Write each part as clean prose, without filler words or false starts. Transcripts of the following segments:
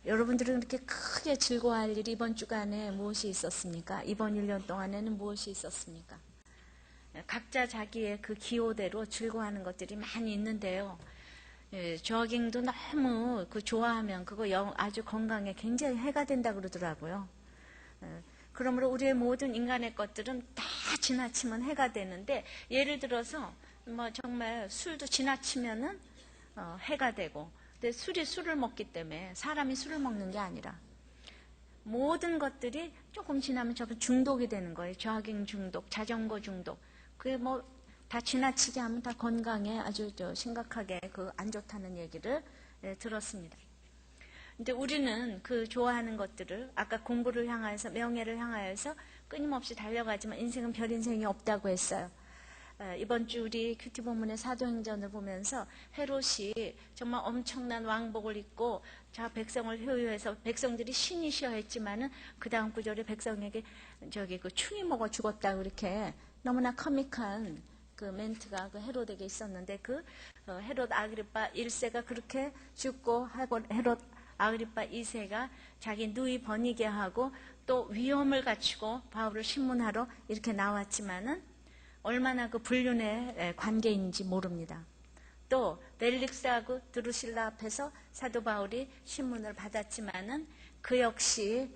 여러분들은 그렇게 크게 즐거워할 일이 이번 주간에 무엇이 있었습니까? 이번 1년 동안에는 무엇이 있었습니까? 각자 자기의 그 기호대로 즐거워하는 것들이 많이 있는데요. 조깅도 너무 좋아하면 그거 아주 건강에 굉장히 해가 된다 그러더라고요. 그러므로 우리의 모든 인간의 것들은 다 지나치면 해가 되는데, 예를 들어서 뭐 정말 술도 지나치면은 해가 되고, 근데 술을 먹기 때문에 사람이 술을 먹는 게 아니라 모든 것들이 조금 지나면 저거 중독이 되는 거예요. 조깅 중독, 자전거 중독. 그게 뭐 다 지나치게 하면 다 건강에 아주 심각하게 안 좋다는 얘기를 들었습니다. 근데 우리는 그 좋아하는 것들을 아까 공부를 향하여서, 명예를 향하여서 끊임없이 달려가지만 인생은 별 인생이 없다고 했어요. 이번 주 우리 큐티 본문의 사도행전을 보면서 헤롯이 정말 엄청난 왕복을 입고 자 백성을 효유해서 백성들이 신이시여 했지만은 그 다음 구절에 백성에게 충이 먹어 죽었다고 이렇게 너무나 커믹한 그 멘트가 그 헤롯에게 있었는데, 헤롯 아그리파 1세가 그렇게 죽고 헤롯 아그리파 2세가 자기 누이 버니게 하고 또 위험을 갖추고 바울을 신문하러 이렇게 나왔지만은 얼마나 그 불륜의 관계인지 모릅니다. 또 벨릭스하고 드루실라 앞에서 사도 바울이 신문을 받았지만은 그 역시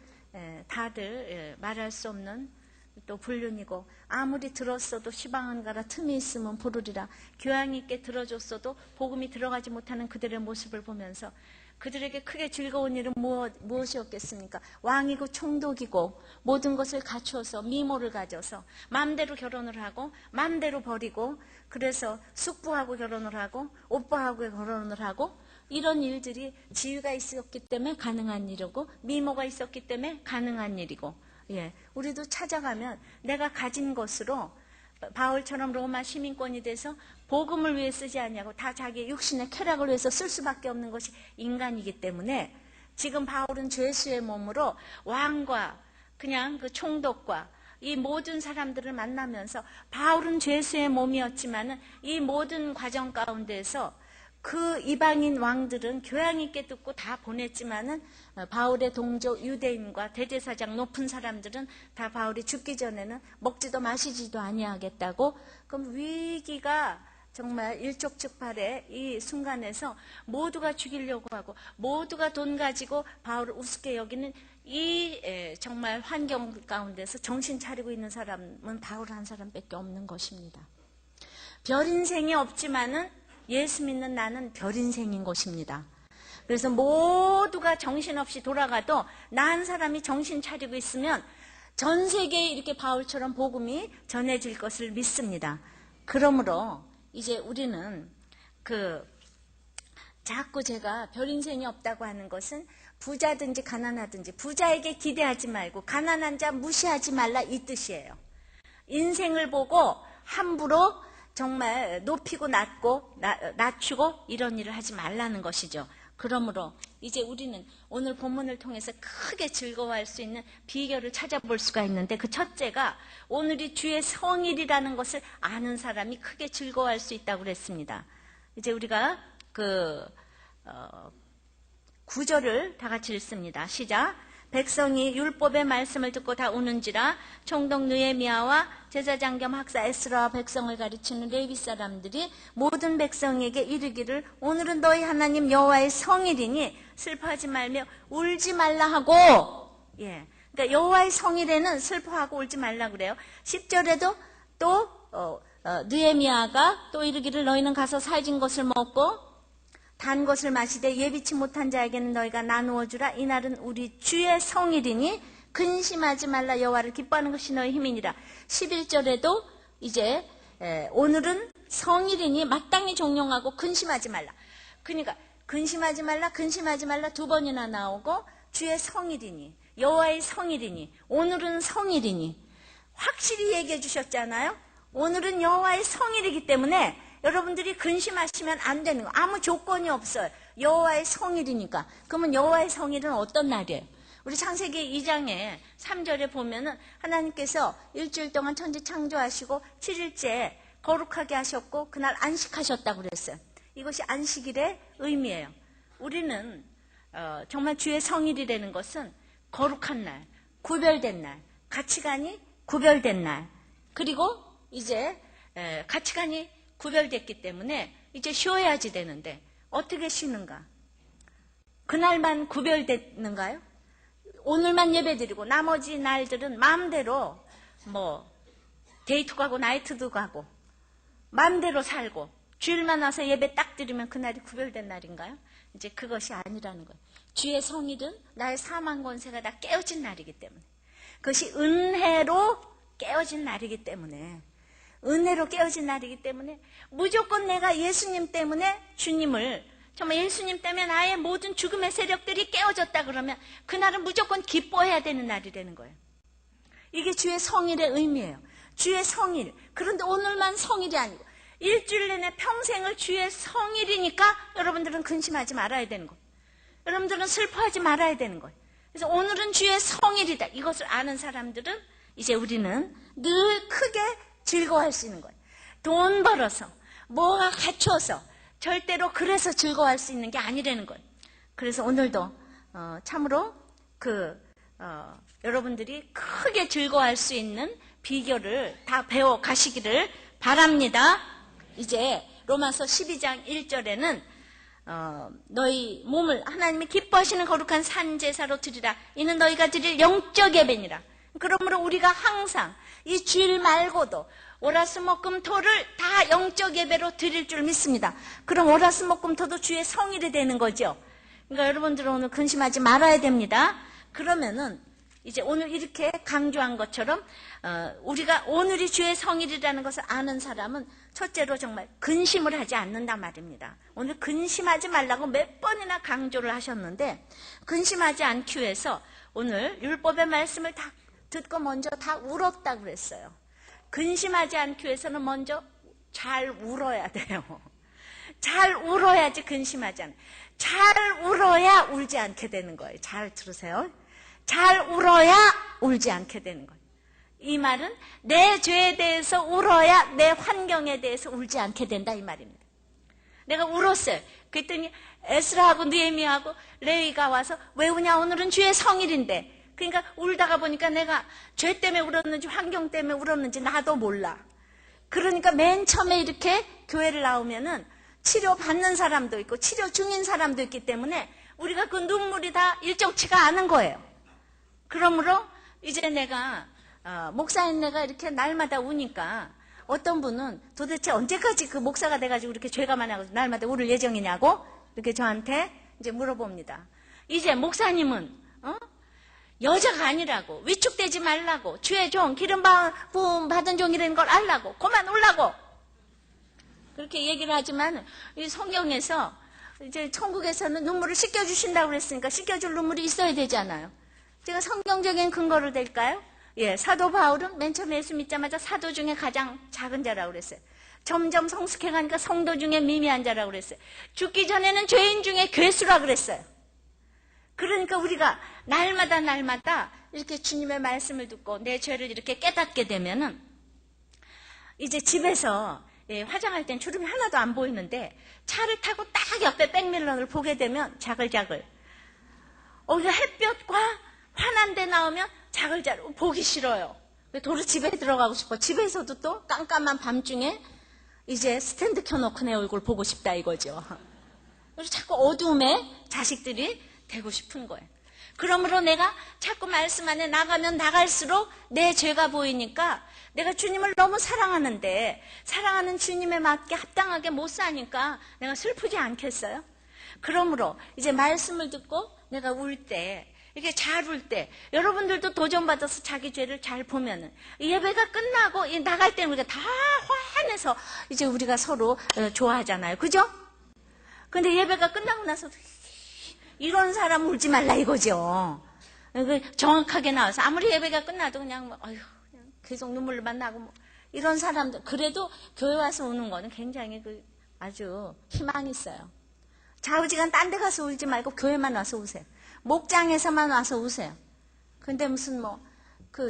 다들 말할 수 없는 또 불륜이고, 아무리 들었어도 시방한가라 틈이 있으면 부르리라, 교양 있게 들어줬어도 복음이 들어가지 못하는 그들의 모습을 보면서 그들에게 크게 즐거운 일은 무엇이었겠습니까? 왕이고 총독이고 모든 것을 갖추어서 미모를 가져서 마음대로 결혼을 하고 마음대로 버리고, 그래서 숙부하고 결혼을 하고 오빠하고 결혼을 하고, 이런 일들이 지위가 있었기 때문에 가능한 일이고 미모가 있었기 때문에 가능한 일이고, 우리도 찾아가면 내가 가진 것으로 바울처럼 로마 시민권이 돼서 복음을 위해 쓰지 않냐고, 다 자기 육신의 쾌락을 위해서 쓸 수밖에 없는 것이 인간이기 때문에, 지금 바울은 죄수의 몸으로 왕과 그냥 그 총독과 이 모든 사람들을 만나면서, 바울은 죄수의 몸이었지만은 이 모든 과정 가운데서 그 이방인 왕들은 교양 있게 듣고 다 보냈지만은 바울의 동조 유대인과 대제사장 높은 사람들은 다 바울이 죽기 전에는 먹지도 마시지도 아니하겠다고, 그럼 위기가 정말 일촉즉발의 이 순간에서 모두가 죽이려고 하고 모두가 돈 가지고 바울을 우습게 여기는 이 정말 환경 가운데서 정신 차리고 있는 사람은 바울 한 사람밖에 없는 것입니다. 별 인생이 없지만은 예수 믿는 나는 별 인생인 것입니다. 그래서 모두가 정신없이 돌아가도 나 한 사람이 정신 차리고 있으면 전 세계에 이렇게 바울처럼 복음이 전해질 것을 믿습니다. 그러므로 이제 우리는 자꾸 제가 별 인생이 없다고 하는 것은 부자든지 가난하든지 부자에게 기대하지 말고 가난한 자 무시하지 말라, 이 뜻이에요. 인생을 보고 함부로 정말 높이고 낮추고 이런 일을 하지 말라는 것이죠. 그러므로 이제 우리는 오늘 본문을 통해서 크게 즐거워할 수 있는 비결을 찾아볼 수가 있는데, 그 첫째가 오늘이 주의 성일이라는 것을 아는 사람이 크게 즐거워할 수 있다고 그랬습니다. 이제 우리가 구절을 다 같이 읽습니다. 시작. 백성이 율법의 말씀을 듣고 다 우는지라 총독 느헤미야와 제사장 겸 학사 에스라와 백성을 가르치는 레위 사람들이 모든 백성에게 이르기를 오늘은 너희 하나님 여호와의 성일이니 슬퍼하지 말며 울지 말라 하고, 그러니까 여호와의 성일에는 슬퍼하고 울지 말라 그래요. 10절에도 또 느헤미야가 또 이르기를 너희는 가서 살진 것을 먹고 단 것을 마시되 예비치 못한 자에게는 너희가 나누어 주라. 이날은 우리 주의 성일이니 근심하지 말라. 여호와를 기뻐하는 것이 너희 힘이니라. 11절에도 이제 오늘은 성일이니 마땅히 종용하고 근심하지 말라. 그러니까 근심하지 말라 두 번이나 나오고, 주의 성일이니, 여호와의 성일이니, 오늘은 성일이니 확실히 얘기해 주셨잖아요. 오늘은 여호와의 성일이기 때문에 여러분들이 근심하시면 안 되는 거, 아무 조건이 없어요. 여호와의 성일이니까. 그러면 여호와의 성일은 어떤 날이에요? 우리 창세기 2장에 3절에 보면은 하나님께서 일주일 동안 천지 창조하시고 7일째 거룩하게 하셨고 그날 안식하셨다고 그랬어요. 이것이 안식일의 의미예요. 우리는 정말 주의 성일이라는 것은 거룩한 날, 구별된 날, 가치관이 구별된 날, 그리고 이제 가치관이 구별됐기 때문에 이제 쉬어야지 되는데 어떻게 쉬는가? 그날만 구별됐는가요? 오늘만 예배드리고 나머지 날들은 마음대로 뭐 데이트 가고 나이트도 가고 마음대로 살고 주일만 와서 예배 딱 드리면 그날이 구별된 날인가요? 이제 그것이 아니라는 거예요. 주의 성일은 나의 사망 권세가 다 깨어진 날이기 때문에, 그것이 은혜로 깨어진 날이기 때문에, 은혜로 깨어진 날이기 때문에 무조건 내가 예수님 때문에 주님을, 정말 예수님 때문에 나의 모든 죽음의 세력들이 깨어졌다 그러면 그날은 무조건 기뻐해야 되는 날이라는 거예요. 이게 주의 성일의 의미예요. 주의 성일. 그런데 오늘만 성일이 아니고 일주일 내내 평생을 주의 성일이니까 여러분들은 근심하지 말아야 되는 거예요. 여러분들은 슬퍼하지 말아야 되는 거예요. 그래서 오늘은 주의 성일이다. 이것을 아는 사람들은 이제 우리는 늘 크게 즐거워할 수 있는 거예요. 돈 벌어서, 뭐가 갖춰서 절대로 그래서 즐거워할 수 있는 게 아니라는 거예요. 그래서 오늘도 참으로 여러분들이 크게 즐거워할 수 있는 비결을 다 배워 가시기를 바랍니다. 이제 로마서 12장 1절에는 너희 몸을 하나님이 기뻐하시는 거룩한 산제사로 드리라. 이는 너희가 드릴 영적 예배니라. 그러므로 우리가 항상 이 주일 말고도 월화수목금토를 다 영적 예배로 드릴 줄 믿습니다. 그럼 월화수목금토도 주의 성일이 되는 거죠. 그러니까 여러분들은 오늘 근심하지 말아야 됩니다. 그러면은 이제 오늘 이렇게 강조한 것처럼 우리가 오늘이 주의 성일이라는 것을 아는 사람은 첫째로 정말 근심을 하지 않는단 말입니다. 오늘 근심하지 말라고 몇 번이나 강조를 하셨는데 근심하지 않기 위해서 오늘 율법의 말씀을 다 듣고 먼저 다 울었다고 그랬어요. 근심하지 않기 위해서는 먼저 잘 울어야 돼요. 잘 울어야지 근심하지 않아요. 잘 울어야 울지 않게 되는 거예요. 잘 들으세요. 잘 울어야 울지 않게 되는 거예요. 이 말은 내 죄에 대해서 울어야 내 환경에 대해서 울지 않게 된다 이 말입니다. 내가 울었어요. 그랬더니 에스라하고 느헤미야하고 레위가 와서 왜 우냐 오늘은 주의 성일인데. 그러니까 울다가 보니까 내가 죄 때문에 울었는지 환경 때문에 울었는지 나도 몰라. 그러니까 맨 처음에 이렇게 교회를 나오면은 치료받는 사람도 있고 치료 중인 사람도 있기 때문에 우리가 그 눈물이 다 일정치가 않은 거예요. 그러므로 이제 내가 목사인 내가 이렇게 날마다 우니까 어떤 분은 도대체 언제까지 그 목사가 돼가지고 이렇게 죄가 많아가지고 날마다 울을 예정이냐고 이렇게 저한테 이제 물어봅니다. 이제 목사님은 여자가 아니라고 위축되지 말라고 주의 종 기름 부음 받은 종이라는 걸 알라고 그만 울라고 그렇게 얘기를 하지만 이 성경에서 이제 천국에서는 눈물을 씻겨주신다고 그랬으니까 씻겨줄 눈물이 있어야 되잖아요. 제가 성경적인 근거를 댈까요? 예, 사도 바울은 맨 처음에 예수 믿자마자 사도 중에 가장 작은 자라고 그랬어요. 점점 성숙해가니까 성도 중에 미미한 자라고 그랬어요. 죽기 전에는 죄인 중에 괴수라고 그랬어요. 그러니까 우리가 날마다 이렇게 주님의 말씀을 듣고 내 죄를 이렇게 깨닫게 되면은 이제 집에서 화장할 땐 주름이 하나도 안 보이는데 차를 타고 딱 옆에 백밀러를 보게 되면 자글자글. 햇볕과 환한 데 나오면 자글자글 보기 싫어요. 도로 집에 들어가고 싶어. 집에서도 또 깜깜한 밤중에 이제 스탠드 켜놓고 내 얼굴 보고 싶다 이거죠. 그래서 자꾸 어두움에 자식들이 되고 싶은 거예요. 그러므로 내가 자꾸 말씀 안에 나가면 나갈수록 내 죄가 보이니까 내가 주님을 너무 사랑하는데 사랑하는 주님에 맞게 합당하게 못 사니까 내가 슬프지 않겠어요? 그러므로 이제 말씀을 듣고 내가 울 때 이렇게 잘 울 때 여러분들도 도전받아서 자기 죄를 잘 보면은 예배가 끝나고 나갈 때는 우리가 다 환해서 이제 우리가 서로 좋아하잖아요. 그죠? 근데 예배가 끝나고 나서 이런 사람 울지 말라 이거죠. 정확하게 나와서 아무리 예배가 끝나도 그냥 그냥 계속 눈물만 나고 이런 사람들 그래도 교회 와서 우는 거는 굉장히 아주 희망이 있어요. 좌우지간 딴 데 가서 울지 말고 교회만 와서 우세요. 목장에서만 와서 우세요. 근데 무슨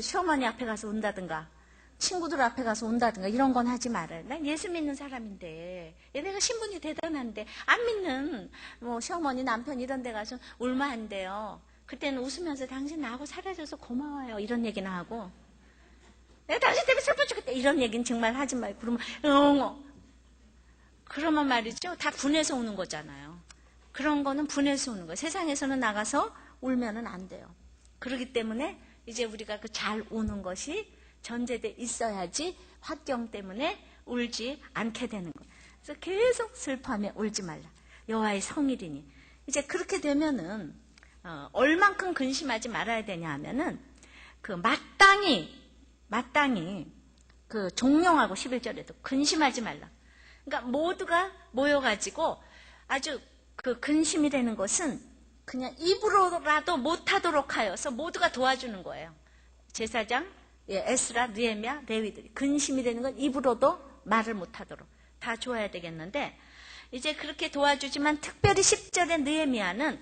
시어머니 앞에 가서 운다든가 친구들 앞에 가서 운다든가 이런 건 하지 말아요. 난 예수 믿는 사람인데, 내가 신분이 대단한데, 안 믿는 뭐 시어머니, 남편 이런 데 가서 울면 안 돼요. 그때는 웃으면서 당신 나하고 사라져서 고마워요. 이런 얘기나 하고, 내가 당신 때문에 슬퍼 죽겠다. 이런 얘기는 정말 하지 말고, 그러면, 그러면 말이죠. 다 분해서 우는 거잖아요. 그런 거는 분해서 우는 거예요. 세상에서는 나가서 울면은 안 돼요. 그렇기 때문에 이제 우리가 그 잘 우는 것이 전제돼 있어야지 환경 때문에 울지 않게 되는 거예요. 그래서 계속 슬퍼하며 울지 말라. 여호와의 성일이니. 이제 그렇게 되면은 얼만큼 근심하지 말아야 되냐 하면은 그 마땅히 그 종용하고 11절에도 근심하지 말라. 그러니까 모두가 모여가지고 아주 그 근심이 되는 것은 그냥 입으로라도 못하도록 하여서 모두가 도와주는 거예요. 제사장, 에스라, 느헤미야, 레위들이 근심이 되는 건 입으로도 말을 못하도록 다 좋아야 되겠는데 이제 그렇게 도와주지만 특별히 10절의 느헤미야는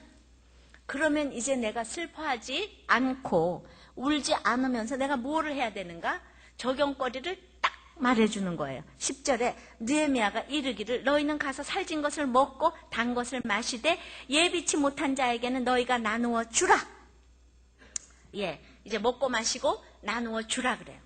그러면 이제 내가 슬퍼하지 않고 울지 않으면서 내가 뭐를 해야 되는가? 적용거리를 딱 말해주는 거예요. 10절에 느헤미야가 이르기를 너희는 가서 살진 것을 먹고 단 것을 마시되 예비치 못한 자에게는 너희가 나누어 주라. 이제 먹고 마시고 나누어 주라 그래요.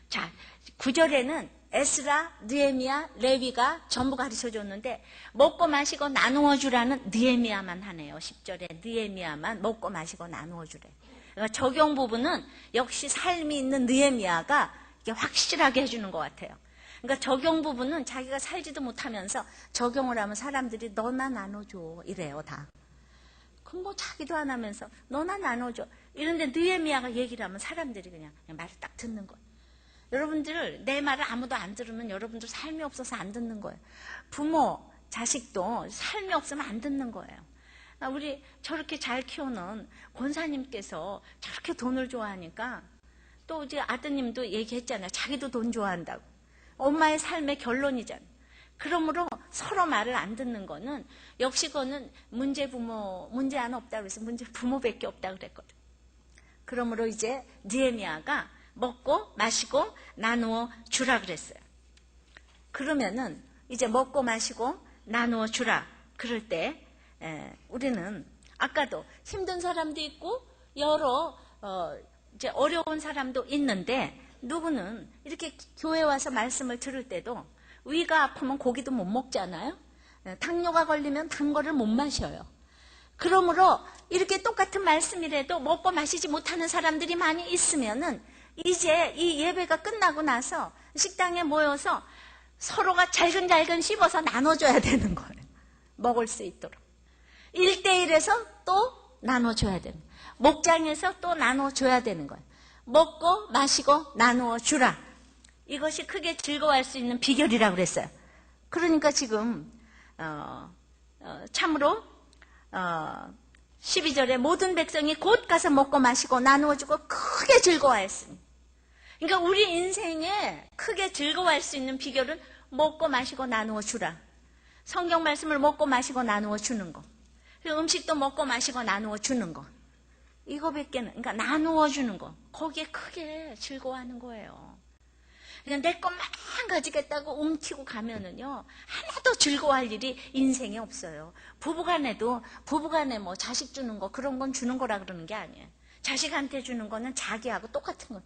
자, 9절에는 에스라, 느헤미야, 레위가 전부 가르쳐줬는데 먹고 마시고 나누어 주라는 느헤미야만 하네요. 10절에 느헤미야만 먹고 마시고 나누어 주래. 그러니까 적용 부분은 역시 삶이 있는 느헤미야가 확실하게 해주는 것 같아요. 그러니까 적용 부분은 자기가 살지도 못하면서 적용을 하면 사람들이 너나 나눠줘 이래요 다. 그럼 뭐 자기도 안 하면서 너나 나눠줘. 이런데 느헤미야가 얘기를 하면 사람들이 그냥 말을 딱 듣는 거예요. 여러분들 내 말을 아무도 안 들으면 여러분들 삶이 없어서 안 듣는 거예요. 부모, 자식도 삶이 없으면 안 듣는 거예요. 우리 저렇게 잘 키우는 권사님께서 저렇게 돈을 좋아하니까 또 이제 아드님도 얘기했잖아요. 자기도 돈 좋아한다고. 엄마의 삶의 결론이잖아요. 그러므로 서로 말을 안 듣는 거는 역시 그거는 문제 하나 없다고 그래서 문제 부모밖에 없다고 그랬거든. 그러므로 이제 느헤미야가 먹고 마시고 나누어 주라 그랬어요. 그러면은 이제 먹고 마시고 나누어 주라. 그럴 때 우리는 아까도 힘든 사람도 있고 여러 이제 어려운 사람도 있는데 누구는 이렇게 교회 와서 말씀을 들을 때도 위가 아프면 고기도 못 먹잖아요. 당뇨가 걸리면 단 거를 못 마셔요. 그러므로 이렇게 똑같은 말씀이라도 먹고 마시지 못하는 사람들이 많이 있으면은 이제 이 예배가 끝나고 나서 식당에 모여서 서로가 잘근잘근 씹어서 나눠줘야 되는 거예요. 먹을 수 있도록. 1대1에서 또 나눠줘야 되는 거예요. 목장에서 또 나눠줘야 되는 거예요. 먹고 마시고 나누어 주라. 이것이 크게 즐거워할 수 있는 비결이라고 그랬어요. 그러니까 지금 참으로 12절에 모든 백성이 곧 가서 먹고 마시고 나누어주고 크게 즐거워했으니. 그러니까 우리 인생에 크게 즐거워할 수 있는 비결은 먹고 마시고 나누어 주라. 성경 말씀을 먹고 마시고 나누어 주는 거. 그리고 음식도 먹고 마시고 나누어 주는 거. 이거밖에는, 그러니까 나누어 주는 거. 거기에 크게 즐거워하는 거예요. 그냥 내 것만 가지겠다고 움키고 가면은요, 하나도 즐거워할 일이 인생에 없어요. 부부간에 뭐 자식 주는 거, 그런 건 주는 거라 그러는 게 아니에요. 자식한테 주는 거는 자기하고 똑같은 거예요.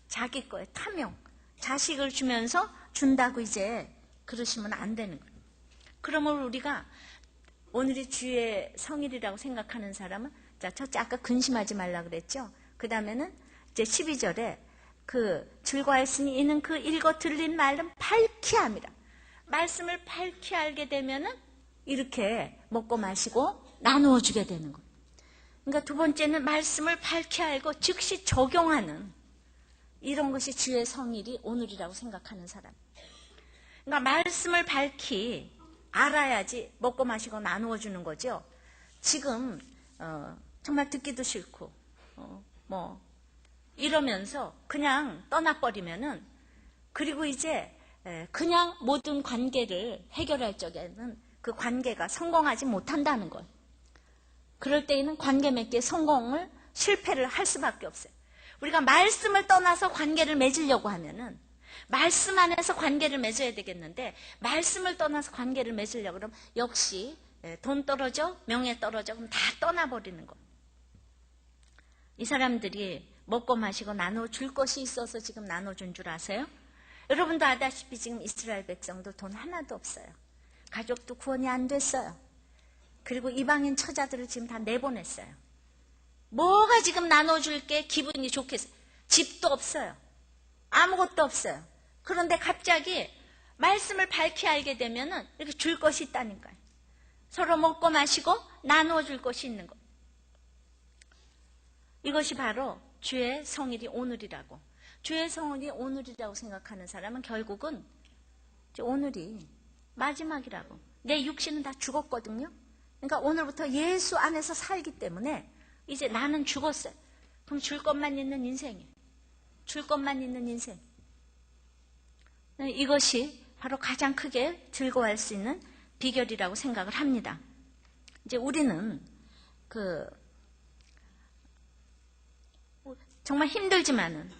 자기 거에 탐욕. 자식을 주면서 준다고 이제 그러시면 안 되는 거예요. 그러면 우리가 오늘이 주의 성일이라고 생각하는 사람은, 자, 첫째 아까 근심하지 말라 그랬죠? 그 다음에는 이제 12절에 즐거워했으니 이는 그 읽어 들린 말은 밝히 함이라. 말씀을 밝히 알게 되면은 이렇게 먹고 마시고 나누어 주게 되는 거예요. 그러니까 두 번째는 말씀을 밝히 알고 즉시 적용하는 이런 것이 주의 성일이 오늘이라고 생각하는 사람. 그러니까 말씀을 밝히 알아야지 먹고 마시고 나누어 주는 거죠. 지금 정말 듣기도 싫고 이러면서 그냥 떠나버리면은, 그리고 이제 그냥 모든 관계를 해결할 적에는 그 관계가 성공하지 못한다는 거예요. 그럴 때에는 관계 맺기에 실패를 할 수밖에 없어요. 우리가 말씀을 떠나서 관계를 맺으려고 하면은 말씀 안에서 관계를 맺어야 되겠는데 말씀을 떠나서 관계를 맺으려고 그러면 역시 돈 떨어져, 명예 떨어져, 그럼 다 떠나버리는 거예요. 이 사람들이 먹고 마시고 나눠줄 것이 있어서 지금 나눠준 줄 아세요? 여러분도 아다시피 지금 이스라엘 백성도 돈 하나도 없어요. 가족도 구원이 안 됐어요. 그리고 이방인 처자들을 지금 다 내보냈어요. 뭐가 지금 나눠줄 게 기분이 좋겠어요? 집도 없어요. 아무것도 없어요. 그런데 갑자기 말씀을 밝히 알게 되면은 이렇게 줄 것이 있다니까요. 서로 먹고 마시고 나누어줄 것이 있는 것. 이것이 바로 주의 성일이 오늘이라고. 주의 성일이 오늘이라고 생각하는 사람은 결국은 오늘이 마지막이라고. 내 육신은 다 죽었거든요. 그러니까 오늘부터 예수 안에서 살기 때문에 이제 나는 죽었어요. 그럼 줄 것만 있는 인생이에요. 줄 것만 있는 인생. 이것이 바로 가장 크게 즐거워할 수 있는 비결이라고 생각을 합니다. 이제 우리는 정말 힘들지만은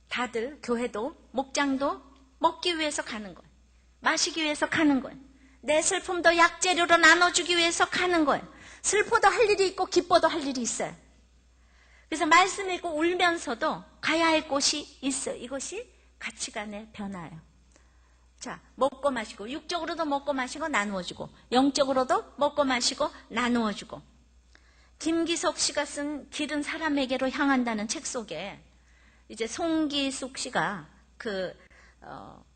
다들 교회도 목장도 먹기 위해서 가는 거예요. 마시기 위해서 가는 거예요. 내 슬픔도 약재료로 나눠주기 위해서 가는 거예요. 슬퍼도 할 일이 있고 기뻐도 할 일이 있어요. 그래서 말씀 읽고 울면서도 가야 할 곳이 있어요. 이것이 가치관의 변화예요. 자, 먹고 마시고 육적으로도 먹고 마시고 나누어주고 영적으로도 먹고 마시고 나누어주고. 김기석 씨가 쓴 길은 사람에게로 향한다는 책 속에 이제 송기숙 씨가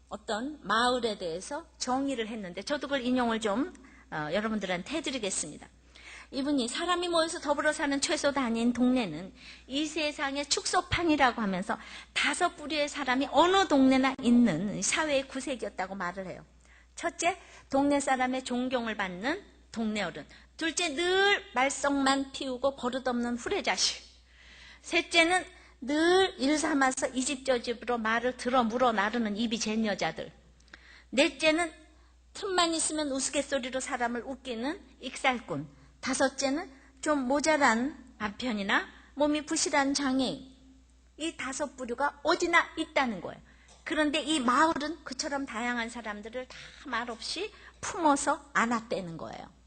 어떤 마을에 대해서 정의를 했는데 저도 그걸 인용을 좀 여러분들한테 해드리겠습니다. 이분이 사람이 모여서 더불어 사는 최소 단위인 동네는 이 세상의 축소판이라고 하면서 5부류의 사람이 어느 동네나 있는 사회의 구색이었다고 말을 해요. 첫째, 동네 사람의 존경을 받는 동네 어른. 둘째, 늘 말썽만 피우고 버릇없는 후레자식. 셋째는 늘 일 삼아서 이 집 저 집으로 말을 들어 물어 나르는 입이 젠 여자들. 넷째는 틈만 있으면 우스갯소리로 사람을 웃기는 익살꾼. 다섯째는 좀 모자란 남편이나 몸이 부실한 장애인. 이 5부류가 어디나 있다는 거예요. 그런데 이 마을은 그처럼 다양한 사람들을 다 말없이 품어서 안았다는 거예요.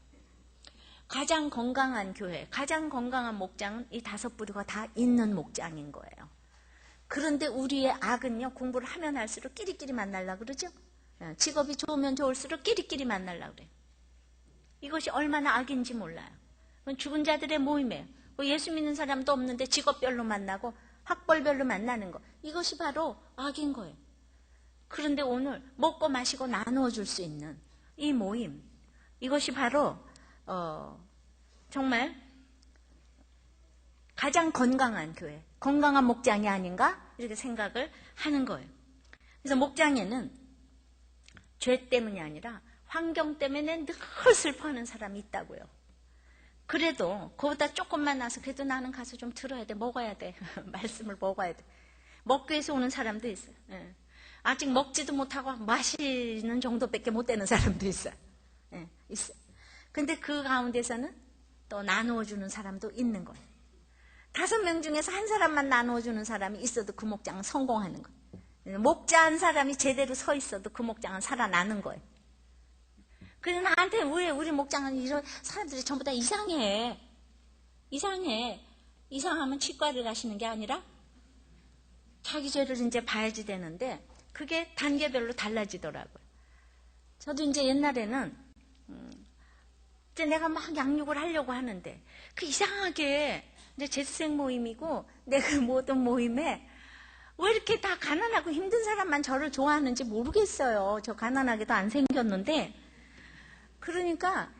가장 건강한 교회, 가장 건강한 목장은 이 5부류가 다 있는 목장인 거예요. 그런데 우리의 악은요, 공부를 하면 할수록 끼리끼리 만나려고 그러죠. 직업이 좋으면 좋을수록 끼리끼리 만나려고 그래요. 이것이 얼마나 악인지 몰라요. 죽은 자들의 모임이에요. 예수 믿는 사람도 없는데 직업별로 만나고 학벌별로 만나는 거. 이것이 바로 악인 거예요. 그런데 오늘 먹고 마시고 나누어 줄 수 있는 이 모임, 이것이 바로 정말 가장 건강한 교회, 건강한 목장이 아닌가 이렇게 생각을 하는 거예요. 그래서 목장에는 죄 때문이 아니라 환경 때문에 늘 슬퍼하는 사람이 있다고요. 그래도 그보다 조금만 나서 그래도 나는 가서 좀 들어야 돼, 먹어야 돼. 말씀을 먹어야 돼. 먹기 위해서 오는 사람도 있어요. 아직 먹지도 못하고 마시는 정도밖에 못 되는 사람도 있어요. 있어요. 근데 그 가운데서는 또 나누어주는 사람도 있는 거예요. 5명 중에서 한 사람만 나누어주는 사람이 있어도 그 목장은 성공하는 거예요. 목자한 사람이 제대로 서 있어도 그 목장은 살아나는 거예요. 그래서 나한테 왜 우리 목장은 이런 사람들이 전부 다 이상해. 이상하면 치과를 가시는 게 아니라 자기 죄를 이제 봐야지 되는데 그게 단계별로 달라지더라고요. 저도 이제 옛날에는 이제 내가 막 양육을 하려고 하는데 그 이상하게 이제 재수생 모임이고 내 그 모든 모임에 왜 이렇게 다 가난하고 힘든 사람만 저를 좋아하는지 모르겠어요. 저 가난하게도 안 생겼는데 그러니까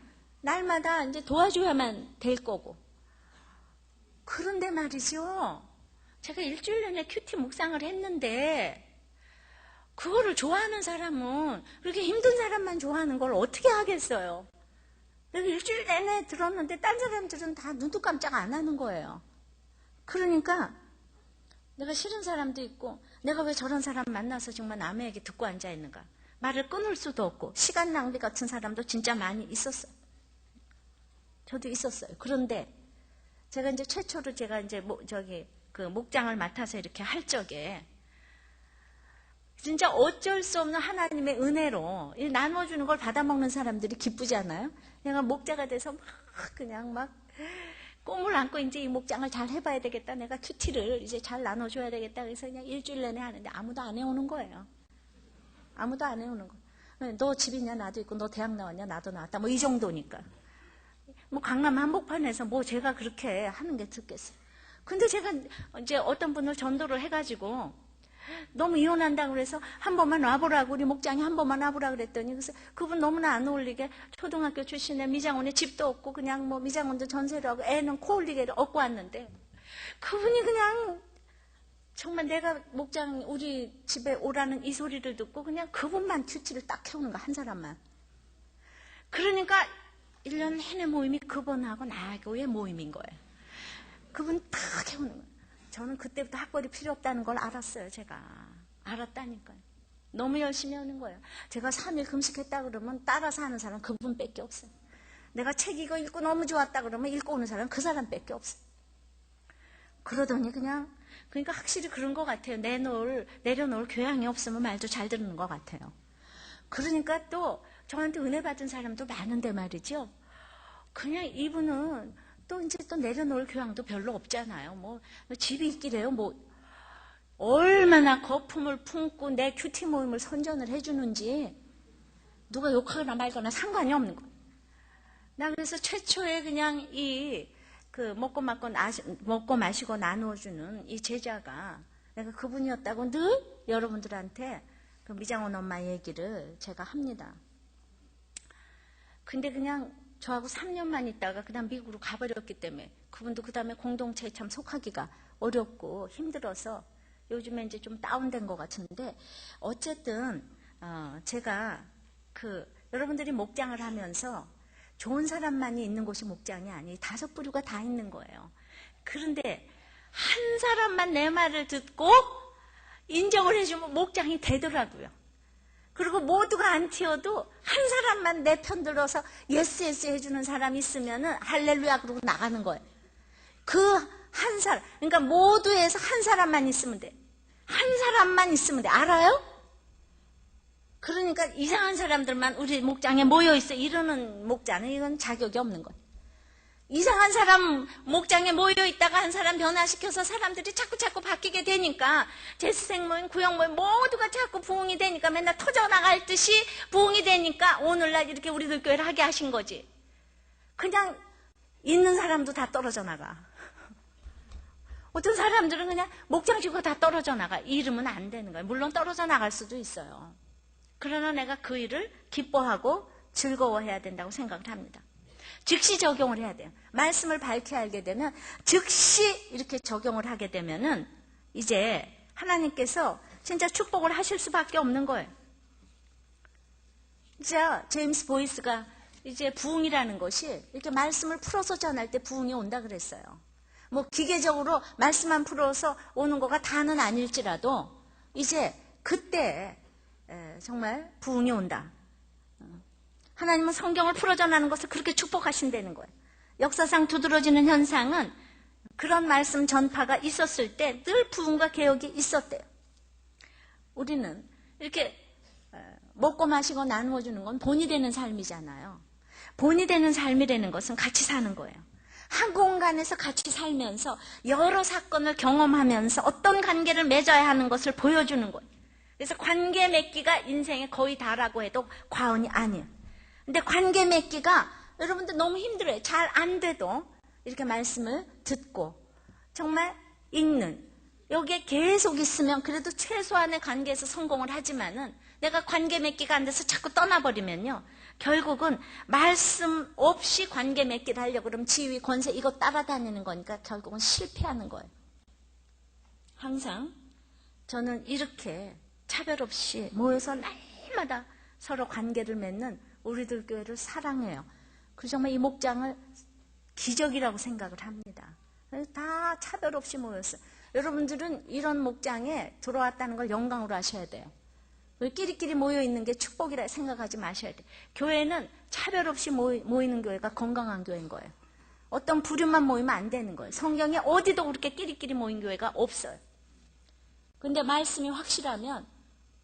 날마다 이제 도와줘야만 될 거고. 그런데 말이죠. 제가 일주일 내내 큐티 묵상을 했는데 그거를 좋아하는 사람은 그렇게 힘든 사람만 좋아하는 걸 어떻게 하겠어요. 내가 일주일 내내 들었는데 딴 사람들은 다 눈도 깜짝 안 하는 거예요. 그러니까 내가 싫은 사람도 있고 내가 왜 저런 사람 만나서 정말 남의 얘기 듣고 앉아있는가. 말을 끊을 수도 없고 시간 낭비 같은 사람도 진짜 많이 있었어요. 저도 있었어요. 그런데 제가 이제 최초로 제가 이제 그 목장을 맡아서 이렇게 할 적에 진짜 어쩔 수 없는 하나님의 은혜로 나눠주는 걸 받아먹는 사람들이 기쁘지 않아요? 내가 목자가 돼서 막 그냥 막 꿈을 안고 이제 이 목장을 잘 해봐야 되겠다. 내가 큐티를 이제 잘 나눠줘야 되겠다. 그래서 그냥 일주일 내내 하는데 아무도 안 해오는 거예요. 아무도 안 해오는 거예요. 너 집 있냐? 나도 있고, 너 대학 나왔냐? 나도 나왔다. 뭐 이 정도니까. 뭐 강남 한복판에서 뭐 제가 그렇게 하는 게 듣겠어요. 근데 제가 이제 어떤 분을 전도를 해가지고 너무 이혼한다고 그래서 한 번만 와보라고, 우리 목장이 한 번만 와보라고 그랬더니, 그래서 그분 너무나 안 어울리게 초등학교 출신에 미장원에 집도 없고 그냥 뭐 미장원도 전세로 하고 애는 코 올리게 얻고 왔는데, 그분이 그냥 정말 내가 목장 우리 집에 오라는 이 소리를 듣고 그냥 그분만 큐티를 딱 해오는 거, 한 사람만. 그러니까 1년 내내 모임이 그분하고 나하고의 모임인 거예요. 그분 딱 해오는 거예요. 저는 그때부터 학벌이 필요 없다는 걸 알았어요. 제가 알았다니까요. 너무 열심히 하는 거예요. 제가 3일 금식했다 그러면 따라서 하는 사람 그분밖에 없어요. 내가 책 이거 읽고 너무 좋았다 그러면 읽고 오는 사람 그 사람밖에 없어요. 그러더니 그냥, 그러니까 확실히 그런 것 같아요. 내려놓을 교양이 없으면 말도 잘 듣는 것 같아요. 그러니까 또 저한테 은혜 받은 사람도 많은데 말이죠. 그냥 이분은 또 이제 또 내려놓을 교양도 별로 없잖아요. 뭐 집이 있기래요. 뭐 얼마나 거품을 품고 내 큐티 모임을 선전을 해주는지 누가 욕하거나 말거나 상관이 없는 거예요. 나 그래서 최초에 그냥 먹고 마시고 나누어주는 이 제자가 내가 그분이었다고 늘 여러분들한테 그 미장원 엄마 얘기를 제가 합니다. 근데 그냥 저하고 3년만 있다가 그다음 미국으로 가버렸기 때문에 그분도 그 다음에 공동체에 참 속하기가 어렵고 힘들어서 요즘에 이제 좀 다운된 것 같은데, 어쨌든 제가 여러분들이 목장을 하면서 좋은 사람만이 있는 곳이 목장이 아니 5부류가 다 있는 거예요. 그런데 한 사람만 내 말을 듣고 인정을 해주면 목장이 되더라고요. 그리고 모두가 안 튀어도 한 사람만 내 편 들어서 예스 해주는 사람이 있으면은 할렐루야 그러고 나가는 거예요. 그 한 사람, 그러니까 모두에서 한 사람만 있으면 돼. 한 사람만 있으면 돼. 알아요? 그러니까 이상한 사람들만 우리 목장에 모여있어 이러는 목장은 이건 자격이 없는 거예요. 이상한 사람 목장에 모여있다가 한 사람 변화시켜서 사람들이 자꾸 바뀌게 되니까 제수생 모임, 구역 모임 모두가 자꾸 부흥이 되니까 맨날 터져나갈 듯이 부흥이 되니까 오늘날 이렇게 우리들 교회를 하게 하신 거지. 그냥 있는 사람도 다 떨어져 나가. 어떤 사람들은 그냥 목장 지구가 다 떨어져 나가. 이러면 안 되는 거예요. 물론 떨어져 나갈 수도 있어요. 그러나 내가 그 일을 기뻐하고 즐거워해야 된다고 생각을 합니다. 즉시 적용을 해야 돼요. 말씀을 밝히 알게 되면 즉시 이렇게 적용을 하게 되면은 이제 하나님께서 진짜 축복을 하실 수밖에 없는 거예요. 자, 제임스 보이스가 이제 부흥이라는 것이 이렇게 말씀을 풀어서 전할 때 부흥이 온다 그랬어요. 뭐 기계적으로 말씀만 풀어서 오는 거가 다는 아닐지라도 이제 그때 정말 부흥이 온다. 하나님은 성경을 풀어 전하는 것을 그렇게 축복하신다는 거예요. 역사상 두드러지는 현상은 그런 말씀 전파가 있었을 때 늘 부흥과 개혁이 있었대요. 우리는 이렇게 먹고 마시고 나누어 주는 건 본이 되는 삶이잖아요. 본이 되는 삶이라는 것은 같이 사는 거예요. 한 공간에서 같이 살면서 여러 사건을 경험하면서 어떤 관계를 맺어야 하는 것을 보여주는 거예요. 그래서 관계 맺기가 인생의 거의 다라고 해도 과언이 아니에요. 근데 관계 맺기가 여러분들 너무 힘들어요. 잘 안 돼도 이렇게 말씀을 듣고 정말 읽는 여기에 계속 있으면 그래도 최소한의 관계에서 성공을 하지만은 내가 관계 맺기가 안 돼서 자꾸 떠나버리면요. 결국은 말씀 없이 관계 맺기를 하려고 그러면 지위, 권세 이거 따라다니는 거니까 결국은 실패하는 거예요. 항상 저는 이렇게 차별 없이 모여서 날마다 서로 관계를 맺는 우리들 교회를 사랑해요. 그래서 정말 이 목장을 기적이라고 생각을 합니다. 다 차별 없이 모였어요. 여러분들은 이런 목장에 들어왔다는 걸 영광으로 하셔야 돼요. 끼리끼리 모여있는 게 축복이라 생각하지 마셔야 돼요. 교회는 차별 없이 모이는 교회가 건강한 교회인 거예요. 어떤 부류만 모이면 안 되는 거예요. 성경에 어디도 그렇게 끼리끼리 모인 교회가 없어요. 근데 말씀이 확실하면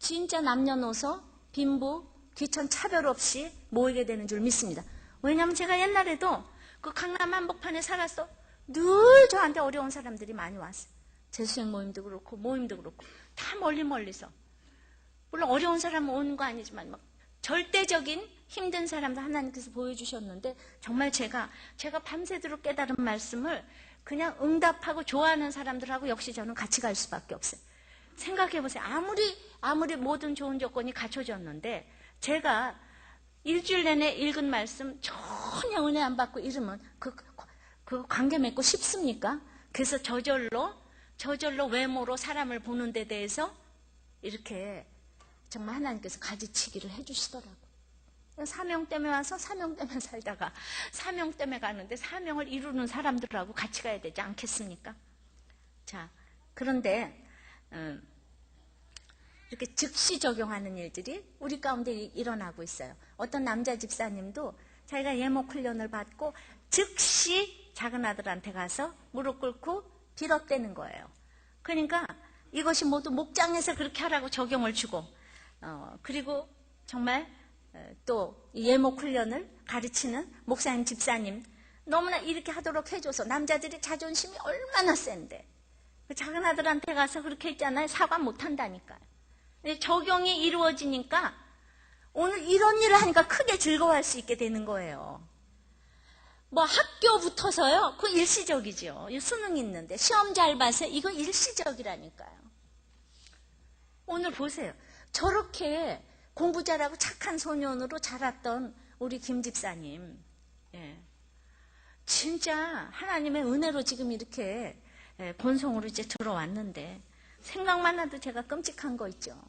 진짜 남녀노소, 빈부, 귀천 차별 없이 모이게 되는 줄 믿습니다. 왜냐하면 제가 옛날에도 그 강남 한복판에 살았어. 늘 저한테 어려운 사람들이 많이 왔어요. 재수생 모임도 그렇고 모임도 그렇고 다 멀리서. 물론 어려운 사람은 오는 거 아니지만 막 절대적인 힘든 사람도 하나님께서 보여주셨는데 정말 제가 밤새도록 깨달은 말씀을 그냥 응답하고 좋아하는 사람들하고 역시 저는 같이 갈 수밖에 없어요. 생각해보세요. 아무리 모든 좋은 조건이 갖춰졌는데 제가 일주일 내내 읽은 말씀 전혀 은혜 안 받고 이러면 그 관계 맺고 싶습니까? 그래서 저절로 외모로 사람을 보는 데 대해서 이렇게 정말 하나님께서 가지치기를 해주시더라고요. 사명 때문에 와서 사명 때문에 살다가 사명 때문에 가는데 사명을 이루는 사람들하고 같이 가야 되지 않겠습니까? 자, 그런데 이렇게 즉시 적용하는 일들이 우리 가운데 일어나고 있어요. 어떤 남자 집사님도 자기가 예목 훈련을 받고 즉시 작은 아들한테 가서 무릎 꿇고 빌었대는 거예요. 그러니까 이것이 모두 목장에서 그렇게 하라고 적용을 주고 그리고 정말 또 예목 훈련을 가르치는 목사님, 집사님 너무나 이렇게 하도록 해줘서 남자들이 자존심이 얼마나 센데 작은 아들한테 가서 그렇게 했잖아요. 사과 못한다니까요. 적용이 이루어지니까 오늘 이런 일을 하니까 크게 즐거워할 수 있게 되는 거예요. 뭐 학교 붙어서요. 그거 일시적이죠. 수능 있는데 시험 잘 봐서 이거 일시적이라니까요. 오늘 보세요. 저렇게 공부 잘하고 착한 소년으로 자랐던 우리 김 집사님, 진짜 하나님의 은혜로 지금 이렇게 본성으로 이제 들어왔는데 생각만 해도 제가 끔찍한 거 있죠.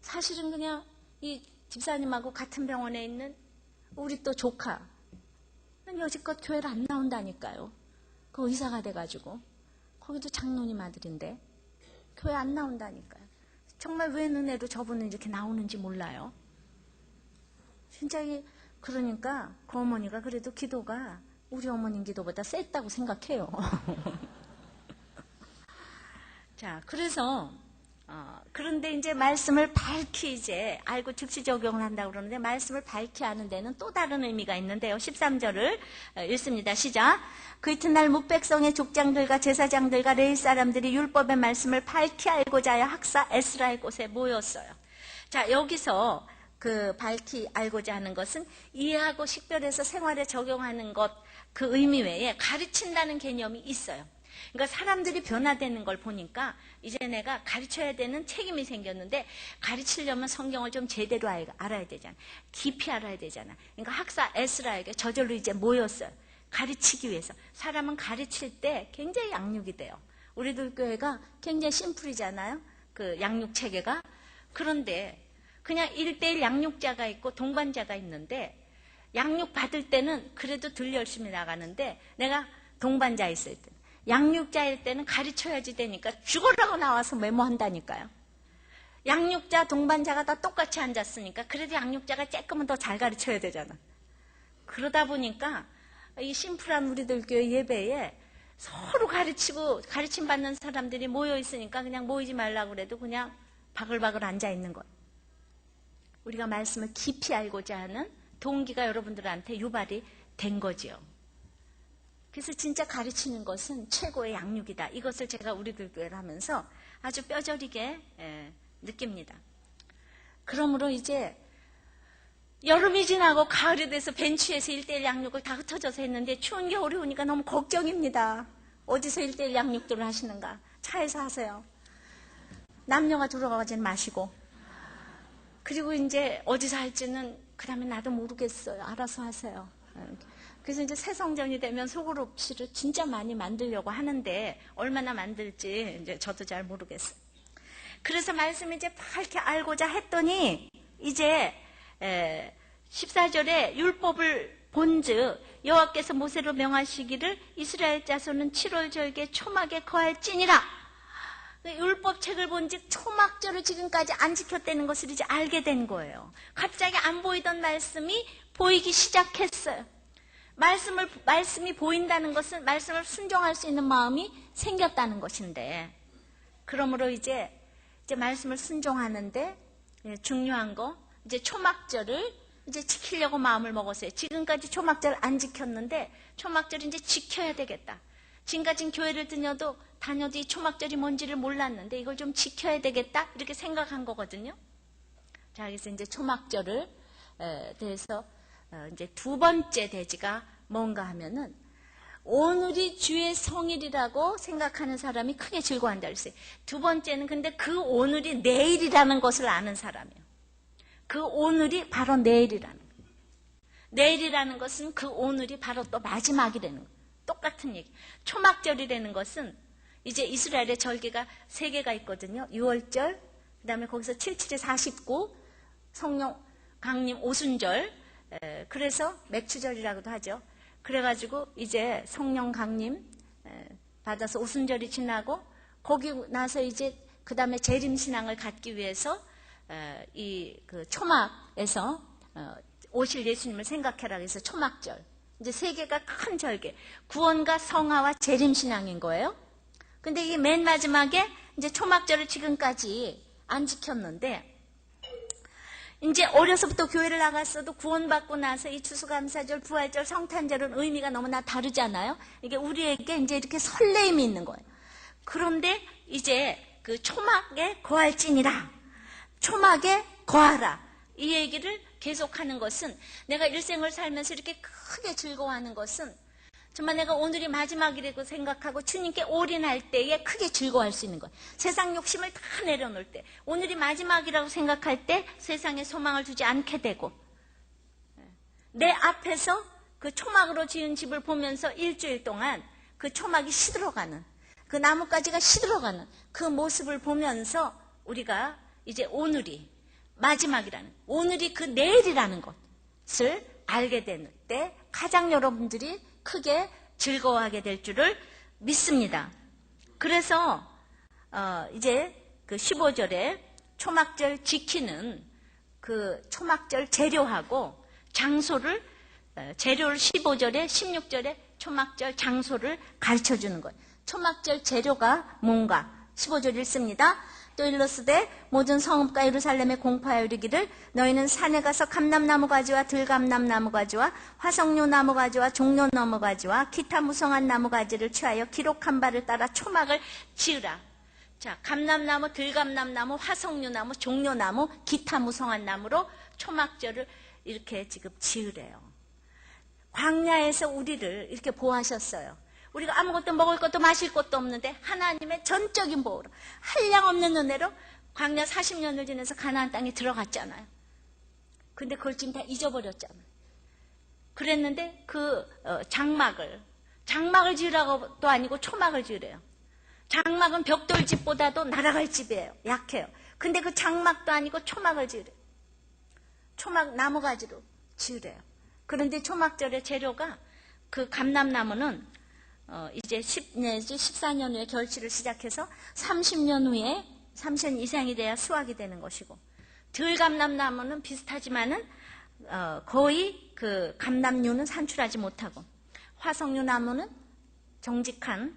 사실은 그냥 이 집사님하고 같은 병원에 있는 우리 또 조카, 여지껏 교회를 안 나온다니까요. 그 의사가 돼가지고 거기도 장로님 아들인데 교회 안 나온다니까요. 정말 웬 은혜로 저분은 이렇게 나오는지 몰라요. 진짜 그러니까 그 어머니가 그래도 기도가 우리 어머님 기도보다 셌다고 생각해요. 자, 그래서 그런데 이제 말씀을 밝히 이제 알고 즉시 적용을 한다고 그러는데 말씀을 밝히 아는 데는 또 다른 의미가 있는데요. 13절을 읽습니다. 시작. 그 이튿날 뭇백성의 족장들과 제사장들과 레위 사람들이 율법의 말씀을 밝히 알고자 하여 학사 에스라의 곳에 모였어요. 자, 여기서 그 밝히 알고자 하는 것은 이해하고 식별해서 생활에 적용하는 것, 그 의미 외에 가르친다는 개념이 있어요. 그러니까 사람들이 변화되는 걸 보니까 이제 내가 가르쳐야 되는 책임이 생겼는데 가르치려면 성경을 좀 제대로 알아야 되잖아. 깊이 알아야 되잖아. 그러니까 학사 에스라에게 저절로 이제 모였어요. 가르치기 위해서. 사람은 가르칠 때 굉장히 양육이 돼요. 우리들 교회가 굉장히 심플이잖아요. 그 양육 체계가. 그런데 그냥 1:1 양육자가 있고 동반자가 있는데 양육 받을 때는 그래도 덜 열심히 나가는데 내가 동반자 있을 때 양육자일 때는 가르쳐야지 되니까 죽으라고 나와서 메모한다니까요. 양육자, 동반자가 다 똑같이 앉았으니까 그래도 양육자가 조금은 더 잘 가르쳐야 되잖아. 그러다 보니까 이 심플한 우리들 교회 예배에 서로 가르치고 가르침 받는 사람들이 모여 있으니까 그냥 모이지 말라고 그래도 그냥 바글바글 앉아 있는 거예요. 우리가 말씀을 깊이 알고자 하는 동기가 여러분들한테 유발이 된 거지요. 그래서 진짜 가르치는 것은 최고의 양육이다. 이것을 제가 우리들 교회를 하면서 아주 뼈저리게 느낍니다. 그러므로 이제 여름이 지나고 가을이 돼서 벤치에서 1:1 양육을 다 흩어져서 했는데 추운 겨울이 오니까 너무 걱정입니다. 어디서 1:1 양육들을 하시는가? 차에서 하세요. 남녀가 들어가지는 마시고. 그리고 이제 어디서 할지는 그 다음에 나도 모르겠어요. 알아서 하세요. 그래서 이제 새성전이 되면 소그룹실을 진짜 많이 만들려고 하는데 얼마나 만들지 이제 저도 잘 모르겠어요. 그래서 말씀을 이제 밝게 알고자 했더니 이제 14절에 율법을 본즉 여호와께서 모세로 명하시기를 이스라엘 자손은 7월 절기에 초막에 거할지니라. 율법책을 본즉 초막절을 지금까지 안 지켰다는 것을 이제 알게 된 거예요. 갑자기 안 보이던 말씀이 보이기 시작했어요. 말씀이 보인다는 것은 말씀을 순종할 수 있는 마음이 생겼다는 것인데, 그러므로 이제 이제 말씀을 순종하는데 중요한 거 이제 초막절을 이제 지키려고 마음을 먹었어요. 지금까지 초막절 안 지켰는데 초막절 이제 지켜야 되겠다. 지금까지 교회를 다녀도 이 초막절이 뭔지를 몰랐는데 이걸 좀 지켜야 되겠다 이렇게 생각한 거거든요. 자, 그래서 이제 초막절을 대해서 이제 두 번째 대지가 뭔가 하면은 오늘이 주의 성일이라고 생각하는 사람이 크게 즐거워한다 그랬어요. 두 번째는 근데 그 오늘이 내일이라는 것을 아는 사람이에요. 그 오늘이 바로 내일이라는 거예요. 내일이라는 것은 그 오늘이 바로 또 마지막이라는 거예요. 똑같은 얘기. 초막절이라는 것은 이제 이스라엘의 절기가 3개가 있거든요. 6월절, 그 다음에 거기서 77에 49, 성령 강림 오순절, 그래서 맥추절이라고도 하죠. 그래가지고 이제 성령 강림 받아서 오순절이 지나고 거기 나서 이제 그 다음에 재림신앙을 갖기 위해서 이 그 초막에서 오실 예수님을 생각해라 그래서 초막절. 이제 3개가 큰 절개. 구원과 성화와 재림신앙인 거예요. 근데 이게 맨 마지막에 이제 초막절을 지금까지 안 지켰는데 이제 어려서부터 교회를 나갔어도 구원받고 나서 이 추수감사절, 부활절, 성탄절은 의미가 너무나 다르잖아요. 이게 우리에게 이제 이렇게 설레임이 있는 거예요. 그런데 이제 그 초막에 거할지니라. 초막에 거하라. 이 얘기를 계속하는 것은 내가 일생을 살면서 이렇게 크게 즐거워하는 것은 정말 내가 오늘이 마지막이라고 생각하고 주님께 올인할 때에 크게 즐거워할 수 있는 거예요. 세상 욕심을 다 내려놓을 때 오늘이 마지막이라고 생각할 때 세상에 소망을 두지 않게 되고 내 앞에서 그 초막으로 지은 집을 보면서 일주일 동안 그 초막이 시들어가는 그 나뭇가지가 시들어가는 그 모습을 보면서 우리가 이제 오늘이 마지막이라는 오늘이 그 내일이라는 것을 알게 될 때 가장 여러분들이 크게 즐거워하게 될 줄을 믿습니다. 그래서 이제 그 15절에 초막절 지키는 그 초막절 재료하고 장소를 재료를 15절에 16절에 초막절 장소를 가르쳐주는 거예요. 초막절 재료가 뭔가 15절 읽습니다. 또 일러스되 모든 성읍과 예루살렘에 공포하여 이르기를 너희는 산에 가서 감람나무 가지와 들감람나무 가지와 화석류 나무 가지와 종려 나무 가지와 기타 무성한 나무 가지를 취하여 기록한 바를 따라 초막을 지으라. 자, 감람나무, 들감람나무, 화석류 나무, 종려 나무, 기타 무성한 나무로 초막절을 이렇게 지금 지으래요. 광야에서 우리를 이렇게 보호하셨어요. 우리가 아무것도 먹을 것도 마실 것도 없는데 하나님의 전적인 보호로 한량없는 은혜로 광야 40년을 지내서 가나안 땅에 들어갔잖아요. 근데 그걸 지금 다 잊어버렸잖아요. 그랬는데 그 장막을 지으라고도 아니고 초막을 지으래요. 장막은 벽돌집보다도 날아갈 집이에요. 약해요. 근데 그 장막도 아니고 초막을 지으래요. 초막 나무가지로 지으래요. 그런데 초막절의 재료가 그 감람나무는 이제 10 내지 14년 후에 결실을 시작해서 30년 후에 30년 이상이 돼야 수확이 되는 것이고 들감람나무는 비슷하지만은 거의 그 감람류는 산출하지 못하고 화석류 나무는 정숙한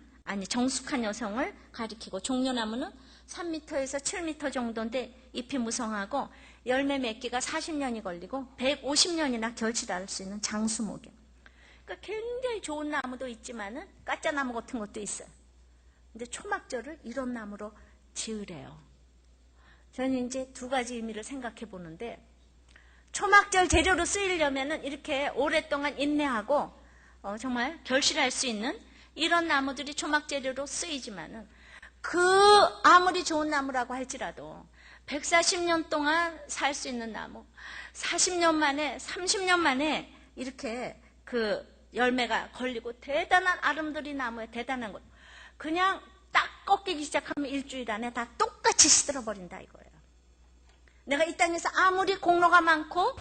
여성을 가리키고 종려나무는 3m에서 7m 정도인데 잎이 무성하고 열매 맺기가 40년이 걸리고 150년이나 결실할 수 있는 장수목이에요. 그러니까 굉장히 좋은 나무도 있지만은 가짜나무 같은 것도 있어요. 근데 초막절을 이런 나무로 지으래요. 저는 이제 두 가지 의미를 생각해 보는데 초막절 재료로 쓰이려면은 이렇게 오랫동안 인내하고 정말 결실할 수 있는 이런 나무들이 초막 재료로 쓰이지만은 그 아무리 좋은 나무라고 할지라도 140년 동안 살 수 있는 나무 40년 만에 30년 만에 이렇게 그 열매가 걸리고 대단한 아름드리 나무에 대단한 것 그냥 딱 꺾이기 시작하면 일주일 안에 다 똑같이 시들어버린다 이거예요. 내가 이 땅에서 아무리 공로가 많고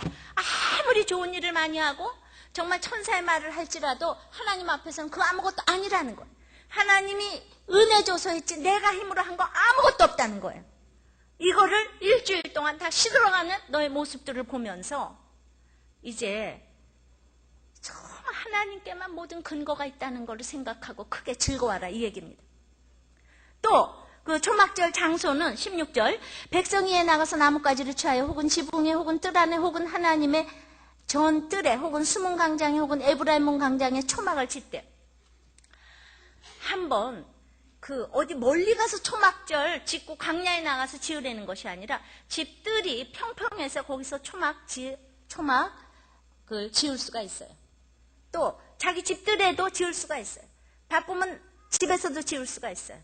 아무리 좋은 일을 많이 하고 정말 천사의 말을 할지라도 하나님 앞에서는 그 아무것도 아니라는 거예요. 하나님이 은혜 줘서 했지 내가 힘으로 한 거 아무것도 없다는 거예요. 이거를 일주일 동안 다 시들어가는 너의 모습들을 보면서 이제 정말 하나님께만 모든 근거가 있다는 걸 생각하고 크게 즐거워하라 이 얘기입니다. 또 그 초막절 장소는 16절 백성이에 나가서 나뭇가지를 취하여 혹은 지붕에 혹은 뜰 안에 혹은 하나님의 전 뜰에 혹은 수문 광장에 혹은 에브라임 문 광장에 초막을 짓대. 한번 어디 멀리 가서 초막절 짓고 광야에 나가서 지으려는 것이 아니라 집들이 평평해서 거기서 초막을 지을 수가 있어요. 또 자기 집들에도 지을 수가 있어요. 바쁘면 집에서도 지을 수가 있어요.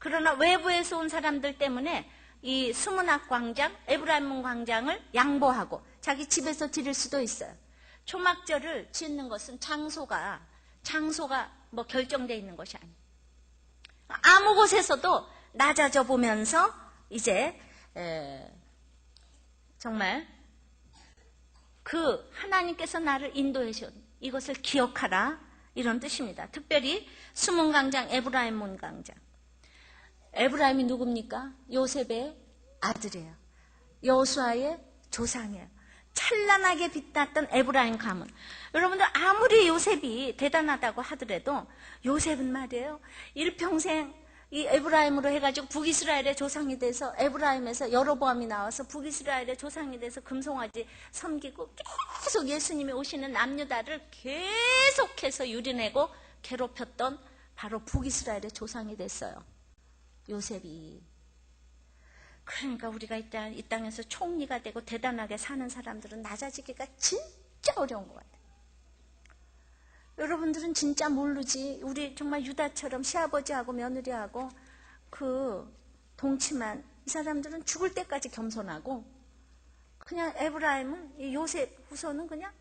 그러나 외부에서 온 사람들 때문에 이 수문학 광장, 에브라임 광장을 양보하고 자기 집에서 지을 수도 있어요. 초막절을 짓는 것은 장소가 뭐 결정되어 있는 것이 아니에요. 아무 곳에서도 낮아져 보면서 이제 정말 하나님께서 나를 인도해 주신 이것을 기억하라 이런 뜻입니다. 특별히 수문 광장, 에브라임 문 광장. 에브라임이 누굽니까? 요셉의 아들이에요. 여호수아의 조상이에요. 찬란하게 빛났던 에브라임 가문. 여러분들 아무리 요셉이 대단하다고 하더라도 요셉은 말이에요. 일평생 이 에브라임으로 해가지고 북이스라엘의 조상이 돼서 에브라임에서 여로보암이 나와서 북이스라엘의 조상이 돼서 금송아지 섬기고 계속 예수님이 오시는 남유다를 계속해서 유린내고 괴롭혔던 바로 북이스라엘의 조상이 됐어요. 요셉이. 그러니까 우리가 이 땅에서 총리가 되고 대단하게 사는 사람들은 낮아지기가 진짜 어려운 것 같아요. 여러분들은 진짜 모르지. 우리 정말 유다처럼 시아버지하고 며느리하고 동치만 이 사람들은 죽을 때까지 겸손하고 그냥 에브라임은 이 요셉 후손은 그냥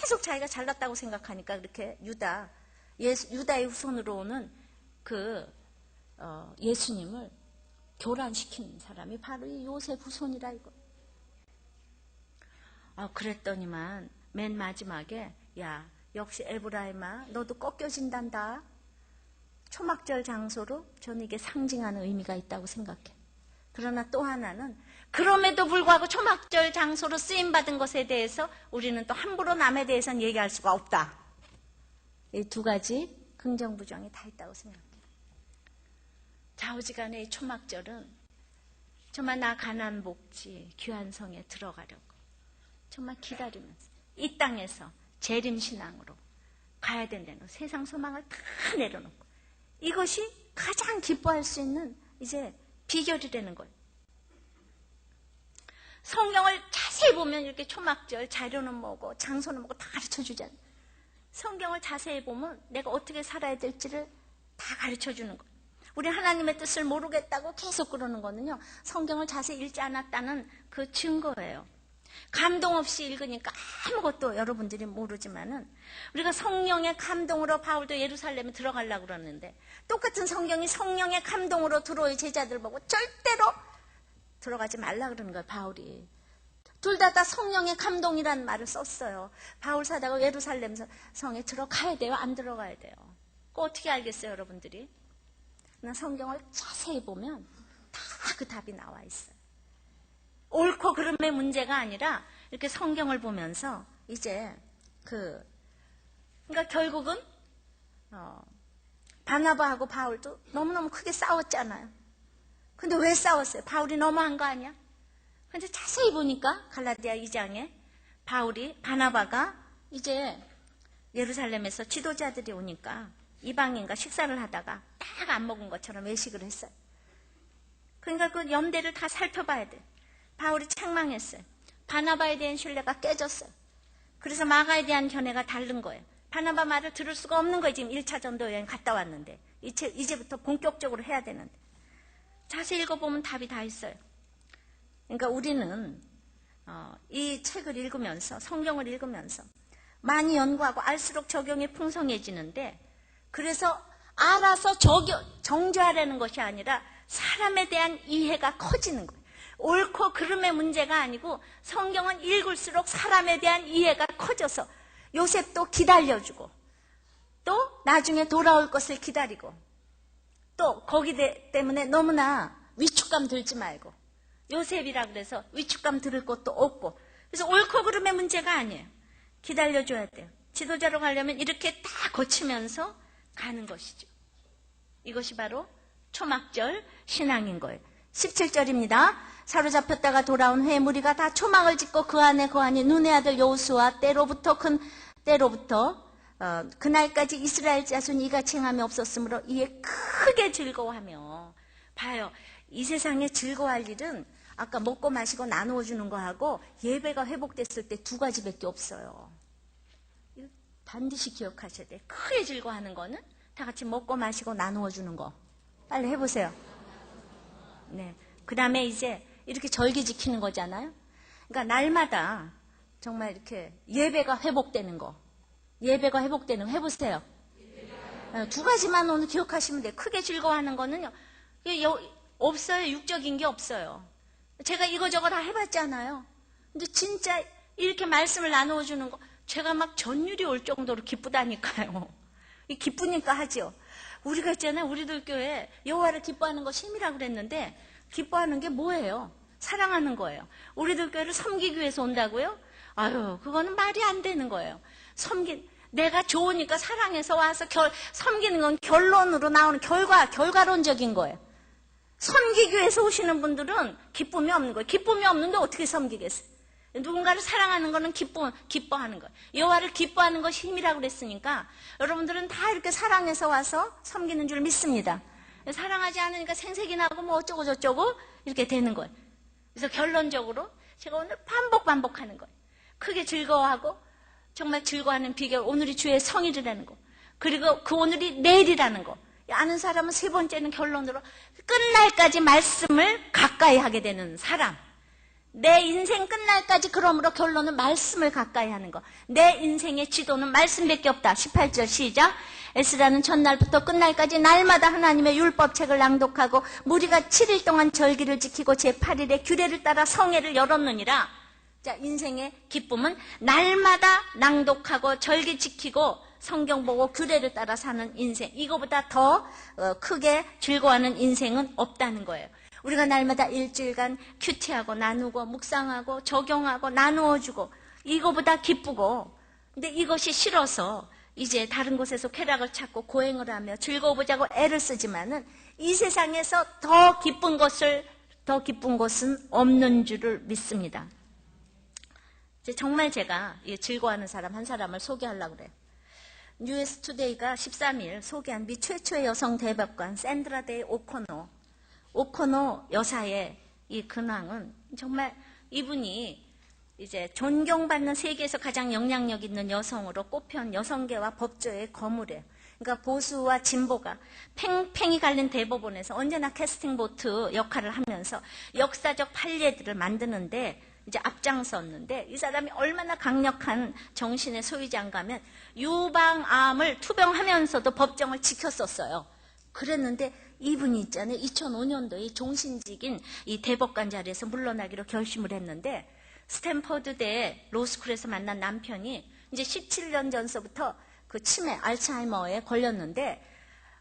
계속 자기가 잘났다고 생각하니까 그렇게 유다의 후손으로 오는 예수님을 교란시킨 사람이 바로 이 요셉 후손이라 이거. 그랬더니만 맨 마지막에 야 역시 에브라임아 너도 꺾여진단다. 초막절 장소로 저는 이게 상징하는 의미가 있다고 생각해. 그러나 또 하나는 그럼에도 불구하고 초막절 장소로 쓰임받은 것에 대해서 우리는 또 함부로 남에 대해서는 얘기할 수가 없다. 이 두 가지 긍정부정이 다 있다고 생각해. 좌우지간에 이 초막절은 정말 나 가난복지 귀한성에 들어가려고 정말 기다리면서 이 땅에서 재림신앙으로 가야 된다는 세상 소망을 다 내려놓고 이것이 가장 기뻐할 수 있는 이제 비결이 되는 거예요. 성경을 자세히 보면 이렇게 초막절 자료는 뭐고 장소는 뭐고 다 가르쳐 주잖아요. 성경을 자세히 보면 내가 어떻게 살아야 될지를 다 가르쳐 주는 거예요. 우리 하나님의 뜻을 모르겠다고 계속 그러는 거는요. 성경을 자세히 읽지 않았다는 그 증거예요. 감동 없이 읽으니까 아무것도 여러분들이 모르지만은 우리가 성령의 감동으로 바울도 예루살렘에 들어가려고 그러는데 똑같은 성경이 성령의 감동으로 들어올 제자들 보고 절대로 들어가지 말라 그러는 거예요. 바울이. 둘 다 성령의 감동이라는 말을 썼어요. 바울 사다가 예루살렘 성에 들어가야 돼요? 안 들어가야 돼요? 그거 어떻게 알겠어요, 여러분들이? 성경을 자세히 보면 다 그 답이 나와 있어요. 옳고 그름의 문제가 아니라 이렇게 성경을 보면서 이제 그러니까 결국은 바나바하고 바울도 너무너무 크게 싸웠잖아요. 근데 왜 싸웠어요? 바울이 너무한 거 아니야? 근데 자세히 보니까 갈라디아 2장에 바나바가 이제 예루살렘에서 지도자들이 오니까 이방인과 식사를 하다가 딱 안 먹은 것처럼 외식을 했어요. 그러니까 그 염대를 다 살펴봐야 돼. 바울이 책망했어요. 바나바에 대한 신뢰가 깨졌어요. 그래서 마가에 대한 견해가 다른 거예요. 바나바 말을 들을 수가 없는 거예요. 지금 1차 전도 여행 갔다 왔는데 이제부터 본격적으로 해야 되는데 자세히 읽어보면 답이 다 있어요. 그러니까 우리는 이 책을 읽으면서 성경을 읽으면서 많이 연구하고 알수록 적용이 풍성해지는데 그래서 알아서 정죄하려는 것이 아니라 사람에 대한 이해가 커지는 거예요. 옳고 그름의 문제가 아니고 성경은 읽을수록 사람에 대한 이해가 커져서 요셉도 기다려주고 또 나중에 돌아올 것을 기다리고 또 거기 때문에 너무나 위축감 들지 말고 요셉이라 그래서 위축감 들을 것도 없고 그래서 옳고 그름의 문제가 아니에요. 기다려줘야 돼요. 지도자로 가려면 이렇게 다 거치면서 가는 것이죠. 이것이 바로 초막절 신앙인 거예요. 17절입니다. 사로잡혔다가 돌아온 후에 무리가 다 초막을 짓고 그 안에 거하니 눈의 아들 여호수아 때로부터 그날까지 이스라엘 자손이 이같이 행함이 없었으므로 이에 크게 즐거워하며. 봐요. 이 세상에 즐거워할 일은 아까 먹고 마시고 나누어 주는 거하고 예배가 회복됐을 때 두 가지밖에 없어요. 반드시 기억하셔야 돼요. 크게 즐거워하는 거는 다 같이 먹고 마시고 나누어 주는 거. 빨리 해보세요. 네. 그 다음에 이제 이렇게 절기 지키는 거잖아요. 그러니까 날마다 정말 이렇게 예배가 회복되는 거. 예배가 회복되는 거 해보세요. 두 가지만 오늘 기억하시면 돼요. 크게 즐거워하는 거는요. 없어요. 육적인 게 없어요. 제가 이거저거 다 해봤잖아요. 근데 진짜 이렇게 말씀을 나누어 주는 거 제가 막 전율이 올 정도로 기쁘다니까요. 기쁘니까 하죠. 우리가 있잖아요. 우리들 교회 여호와를 기뻐하는 거 힘이라고 그랬는데 기뻐하는 게 뭐예요? 사랑하는 거예요. 우리들 교회를 섬기기 위해서 온다고요? 아유, 그거는 말이 안 되는 거예요. 내가 좋으니까 사랑해서 와서 섬기는 건 결론으로 나오는 결과론적인 거예요. 섬기기 위해서 오시는 분들은 기쁨이 없는 거예요. 기쁨이 없는데 어떻게 섬기겠어요? 누군가를 사랑하는 거는 기뻐하는 거예요. 여호와를 기뻐하는 것이 힘이라고 그랬으니까 여러분들은 다 이렇게 사랑해서 와서 섬기는 줄 믿습니다. 사랑하지 않으니까 생색이 나고 뭐 어쩌고 저쩌고 이렇게 되는 거예요. 그래서 결론적으로 제가 오늘 반복하는 거예요. 크게 즐거워하고 정말 즐거워하는 비결, 오늘이 주의 성일이라는 거. 그리고 그 오늘이 내일이라는 거. 아는 사람은 세 번째는 결론으로 끝날까지 말씀을 가까이 하게 되는 사람. 내 인생 끝날까지 그러므로 결론은 말씀을 가까이 하는 거. 내 인생의 지도는 말씀밖에 없다. 18절 시작. 에스라는 첫날부터 끝날까지 날마다 하나님의 율법책을 낭독하고 무리가 7일 동안 절기를 지키고 제8일에 규례를 따라 성회를 열었느니라. 자, 인생의 기쁨은 날마다 낭독하고 절기 지키고 성경 보고 규례를 따라 사는 인생. 이거보다 더 크게 즐거워하는 인생은 없다는 거예요. 우리가 날마다 일주일간 큐티하고 나누고 묵상하고 적용하고 나누어주고 이거보다 기쁘고, 근데 이것이 싫어서 이제 다른 곳에서 쾌락을 찾고 고행을 하며 즐거워보자고 애를 쓰지만은 이 세상에서 더 기쁜 것은 없는 줄을 믿습니다. 이제 정말 제가 즐거워하는 사람 한 사람을 소개하려고 그래요. 뉴스 투데이가 13일 소개한 미 최초의 여성 대법관 샌드라 데이 오코노 여사의 이 근황은 정말 이분이 이제 존경받는 세계에서 가장 영향력 있는 여성으로 꼽혀온 여성계와 법조의 거물이에요. 그러니까 보수와 진보가 팽팽히 갈린 대법원에서 언제나 캐스팅 보트 역할을 하면서 역사적 판례들을 만드는데 이제 앞장섰는데, 이 사람이 얼마나 강력한 정신의 소유자인가 하면 유방암을 투병하면서도 법정을 지켰었어요. 그랬는데 이분이 있잖아요. 2005년도에 종신직인 이 대법관 자리에서 물러나기로 결심을 했는데, 스탠퍼드대 로스쿨에서 만난 남편이 이제 17년 전서부터 그 치매, 알츠하이머에 걸렸는데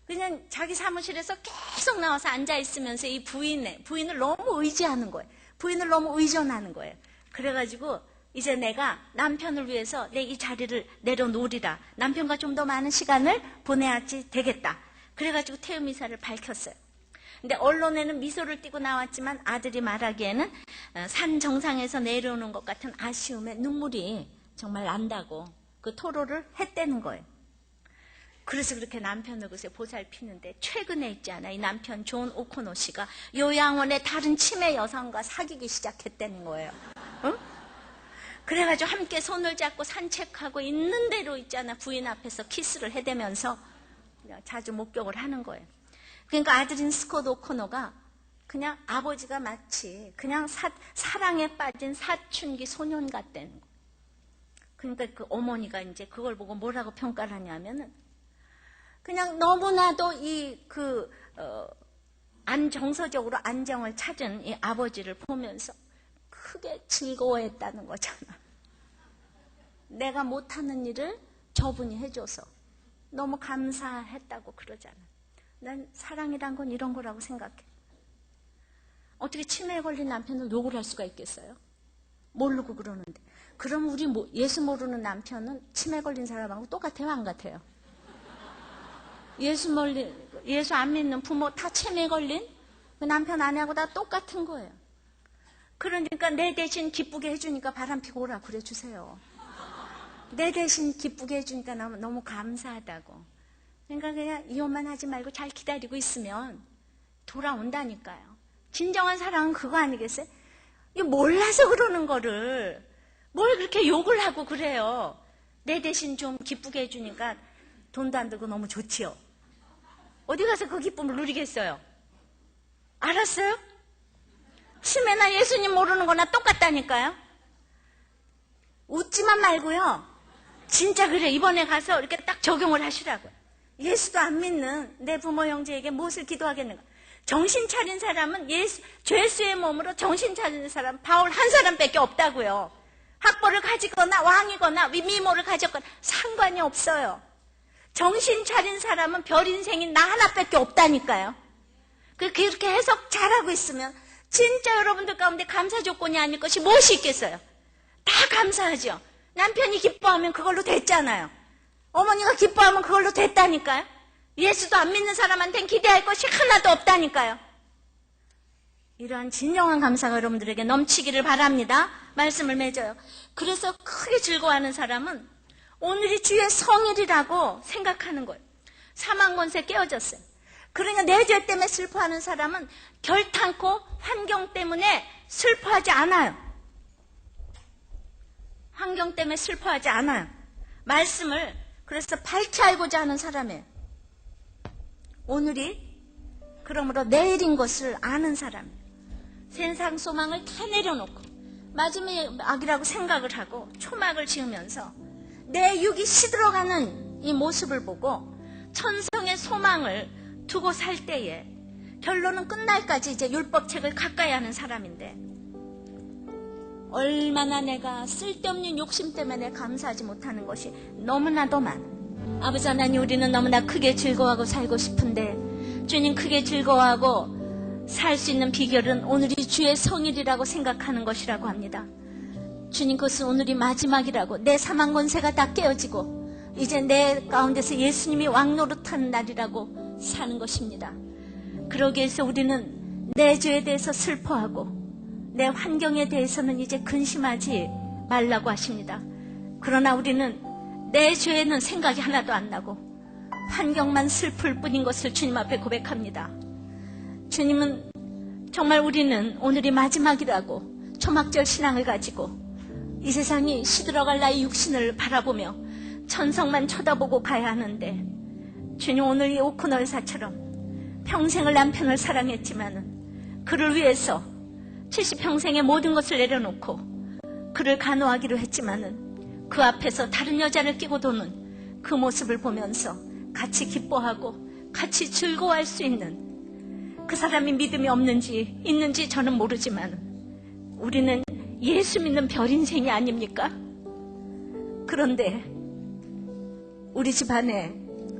그냥 자기 사무실에서 계속 나와서 앉아있으면서 이 부인을 너무 의지하는 거예요. 부인을 너무 의존하는 거예요. 그래가지고 이제 내가 남편을 위해서 내 이 자리를 내려놓으리라. 남편과 좀 더 많은 시간을 보내야지 되겠다. 그래가지고 퇴임 의사를 밝혔어요. 근데 언론에는 미소를 띠고 나왔지만 아들이 말하기에는 산 정상에서 내려오는 것 같은 아쉬움에 눈물이 정말 난다고 그 토로를 했다는 거예요. 그래서 그렇게 남편을 글쎄 보살피는데 최근에 있잖아. 이 남편 존 오코노 씨가 요양원의 다른 치매 여성과 사귀기 시작했다는 거예요. 응? 그래가지고 함께 손을 잡고 산책하고 있는 대로 있잖아. 부인 앞에서 키스를 해대면서 자주 목격을 하는 거예요. 그러니까 아들인 스콧 오코노가 그냥 아버지가 마치 그냥 사랑에 빠진 사춘기 소년 같다는 거예요. 그러니까 그 어머니가 이제 그걸 보고 뭐라고 평가를 하냐면은 그냥 너무나도 정서적으로 안정을 찾은 이 아버지를 보면서 크게 즐거워했다는 거잖아. 내가 못하는 일을 저분이 해줘서 너무 감사했다고 그러잖아. 난 사랑이란 건 이런 거라고 생각해. 어떻게 치매에 걸린 남편을 욕을 할 수가 있겠어요? 모르고 그러는데. 그럼 우리 예수 모르는 남편은 치매 걸린 사람하고 똑같아요, 안 같아요? 예수 안 믿는 부모 다 치매 걸린 그 남편 아내하고 다 똑같은 거예요. 그러니까 내 대신 기쁘게 해주니까 바람피고 오라 그래 주세요. 내 대신 기쁘게 해주니까 너무 감사하다고. 그러니까 그냥 이혼만 하지 말고 잘 기다리고 있으면 돌아온다니까요. 진정한 사랑은 그거 아니겠어요? 이거 몰라서 그러는 거를 뭘 그렇게 욕을 하고 그래요. 내 대신 좀 기쁘게 해주니까 돈도 안 들고 너무 좋지요. 어디 가서 그 기쁨을 누리겠어요? 알았어요? 치매나 예수님 모르는 거나 똑같다니까요. 웃지만 말고요. 진짜 그래. 이번에 가서 이렇게 딱 적용을 하시라고요. 예수도 안 믿는 내 부모 형제에게 무엇을 기도하겠는가? 정신 차린 사람은 죄수의 몸으로 정신 차린 사람 바울 한 사람밖에 없다고요. 학벌을 가지거나 왕이거나 미모를 가졌거나 상관이 없어요. 정신 차린 사람은 별 인생인 나 하나밖에 없다니까요. 그렇게 해석 잘하고 있으면 진짜 여러분들 가운데 감사 조건이 아닐 것이 무엇이 있겠어요? 다 감사하죠. 남편이 기뻐하면 그걸로 됐잖아요. 어머니가 기뻐하면 그걸로 됐다니까요. 예수도 안 믿는 사람한테는 기대할 것이 하나도 없다니까요. 이러한 진정한 감사가 여러분들에게 넘치기를 바랍니다. 말씀을 맺어요. 그래서 크게 즐거워하는 사람은 오늘이 주의 성일이라고 생각하는 거예요. 사망 권세 깨어졌어요. 그러니까 내 죄 때문에 슬퍼하는 사람은 결탄코 환경 때문에 슬퍼하지 않아요. 환경 때문에 슬퍼하지 않아요. 말씀을 그래서 밝히 알고자 하는 사람이에요. 오늘이 그러므로 내일인 것을 아는 사람이에요. 세상 소망을 다 내려놓고 마지막이라고 생각을 하고 초막을 지으면서 내 육이 시들어가는 이 모습을 보고 천성의 소망을 두고 살 때에 결론은 끝날까지 이제 율법책을 가까이 하는 사람인데 얼마나 내가 쓸데없는 욕심 때문에 감사하지 못하는 것이 너무나도 많아. 아버지 하나님, 우리는 너무나 크게 즐거워하고 살고 싶은데 주님, 크게 즐거워하고 살 수 있는 비결은 오늘이 주의 성일이라고 생각하는 것이라고 합니다. 주님, 그것은 오늘이 마지막이라고, 내 사망 권세가 다 깨어지고 이제 내 가운데서 예수님이 왕노릇하는 날이라고 사는 것입니다. 그러기 위해서 우리는 내 죄에 대해서 슬퍼하고 내 환경에 대해서는 이제 근심하지 말라고 하십니다. 그러나 우리는 내 죄에는 생각이 하나도 안 나고 환경만 슬플 뿐인 것을 주님 앞에 고백합니다. 주님은 정말 우리는 오늘이 마지막이라고 초막절 신앙을 가지고 이 세상이 시들어갈 나의 육신을 바라보며 천성만 쳐다보고 가야 하는데, 주님, 오늘 이 오코노 여사처럼 평생을 남편을 사랑했지만은 그를 위해서 70평생의 모든 것을 내려놓고 그를 간호하기로 했지만은 그 앞에서 다른 여자를 끼고 도는 그 모습을 보면서 같이 기뻐하고 같이 즐거워할 수 있는 그 사람이 믿음이 없는지 있는지 저는 모르지만 우리는 예수 믿는 별 인생이 아닙니까? 그런데 우리 집안에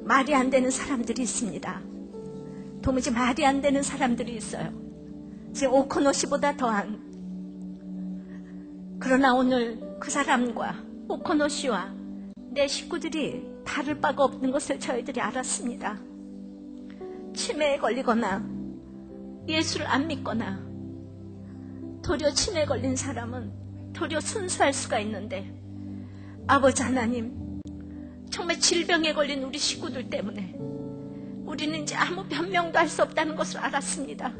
말이 안 되는 사람들이 있습니다. 도무지 말이 안 되는 사람들이 있어요. 지금 오코노 씨보다 더한. 그러나 오늘 그 사람과 오코노 씨와 내 식구들이 다를 바가 없는 것을 저희들이 알았습니다. 치매에 걸리거나 예수를 안 믿거나 도리어 치매에 걸린 사람은 도리어 순수할 수가 있는데, 아버지 하나님, 정말 질병에 걸린 우리 식구들 때문에 우리는 이제 아무 변명도 할 수 없다는 것을 알았습니다.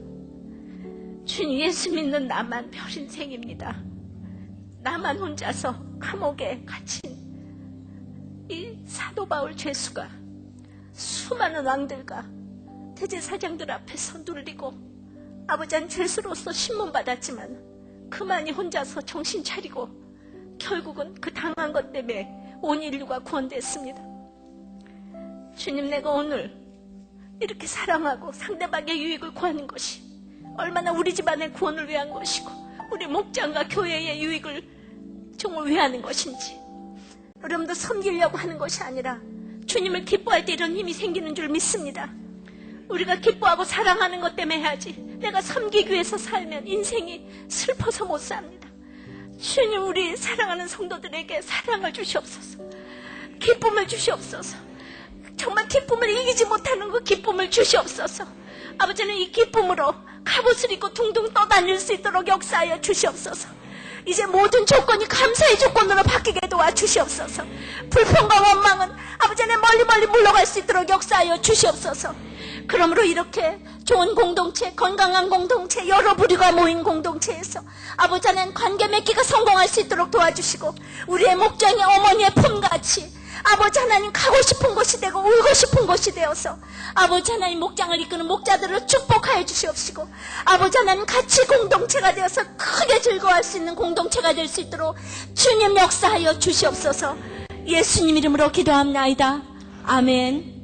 주님, 예수 믿는 나만 별 인생입니다. 나만 혼자서 감옥에 갇힌 이 사도 바울 죄수가 수많은 왕들과 대제사장들 앞에서 눌리고 아버지는 죄수로서 신문받았지만 그만이 혼자서 정신 차리고 결국은 그 당한 것 때문에 온 인류가 구원됐습니다. 주님, 내가 오늘 이렇게 사랑하고 상대방의 유익을 구하는 것이 얼마나 우리 집안의 구원을 위한 것이고 우리 목장과 교회의 유익을 정말 위하는 것인지, 여러분도 섬기려고 하는 것이 아니라 주님을 기뻐할 때 이런 힘이 생기는 줄 믿습니다. 우리가 기뻐하고 사랑하는 것 때문에 해야지, 내가 섬기기 위해서 살면 인생이 슬퍼서 못 삽니다. 주님, 우리 사랑하는 성도들에게 사랑을 주시옵소서, 기쁨을 주시옵소서. 정말 기쁨을 이기지 못하는 그 기쁨을 주시옵소서. 아버지는 이 기쁨으로 갑옷을 입고 둥둥 떠다닐 수 있도록 역사하여 주시옵소서. 이제 모든 조건이 감사의 조건으로 바뀌게 도와주시옵소서. 불평과 원망은 아버지는 멀리 물러갈 수 있도록 역사하여 주시옵소서. 그러므로 이렇게 좋은 공동체, 건강한 공동체, 여러 부류가 모인 공동체에서 아버지 하나님 관계 맺기가 성공할 수 있도록 도와주시고, 우리의 목장이 어머니의 품같이 아버지 하나님 가고 싶은 곳이 되고 울고 싶은 곳이 되어서 아버지 하나님 목장을 이끄는 목자들을 축복하여 주시옵시고, 아버지 하나님 같이 공동체가 되어서 크게 즐거워할 수 있는 공동체가 될 수 있도록 주님 역사하여 주시옵소서. 예수님 이름으로 기도합나이다. 아멘.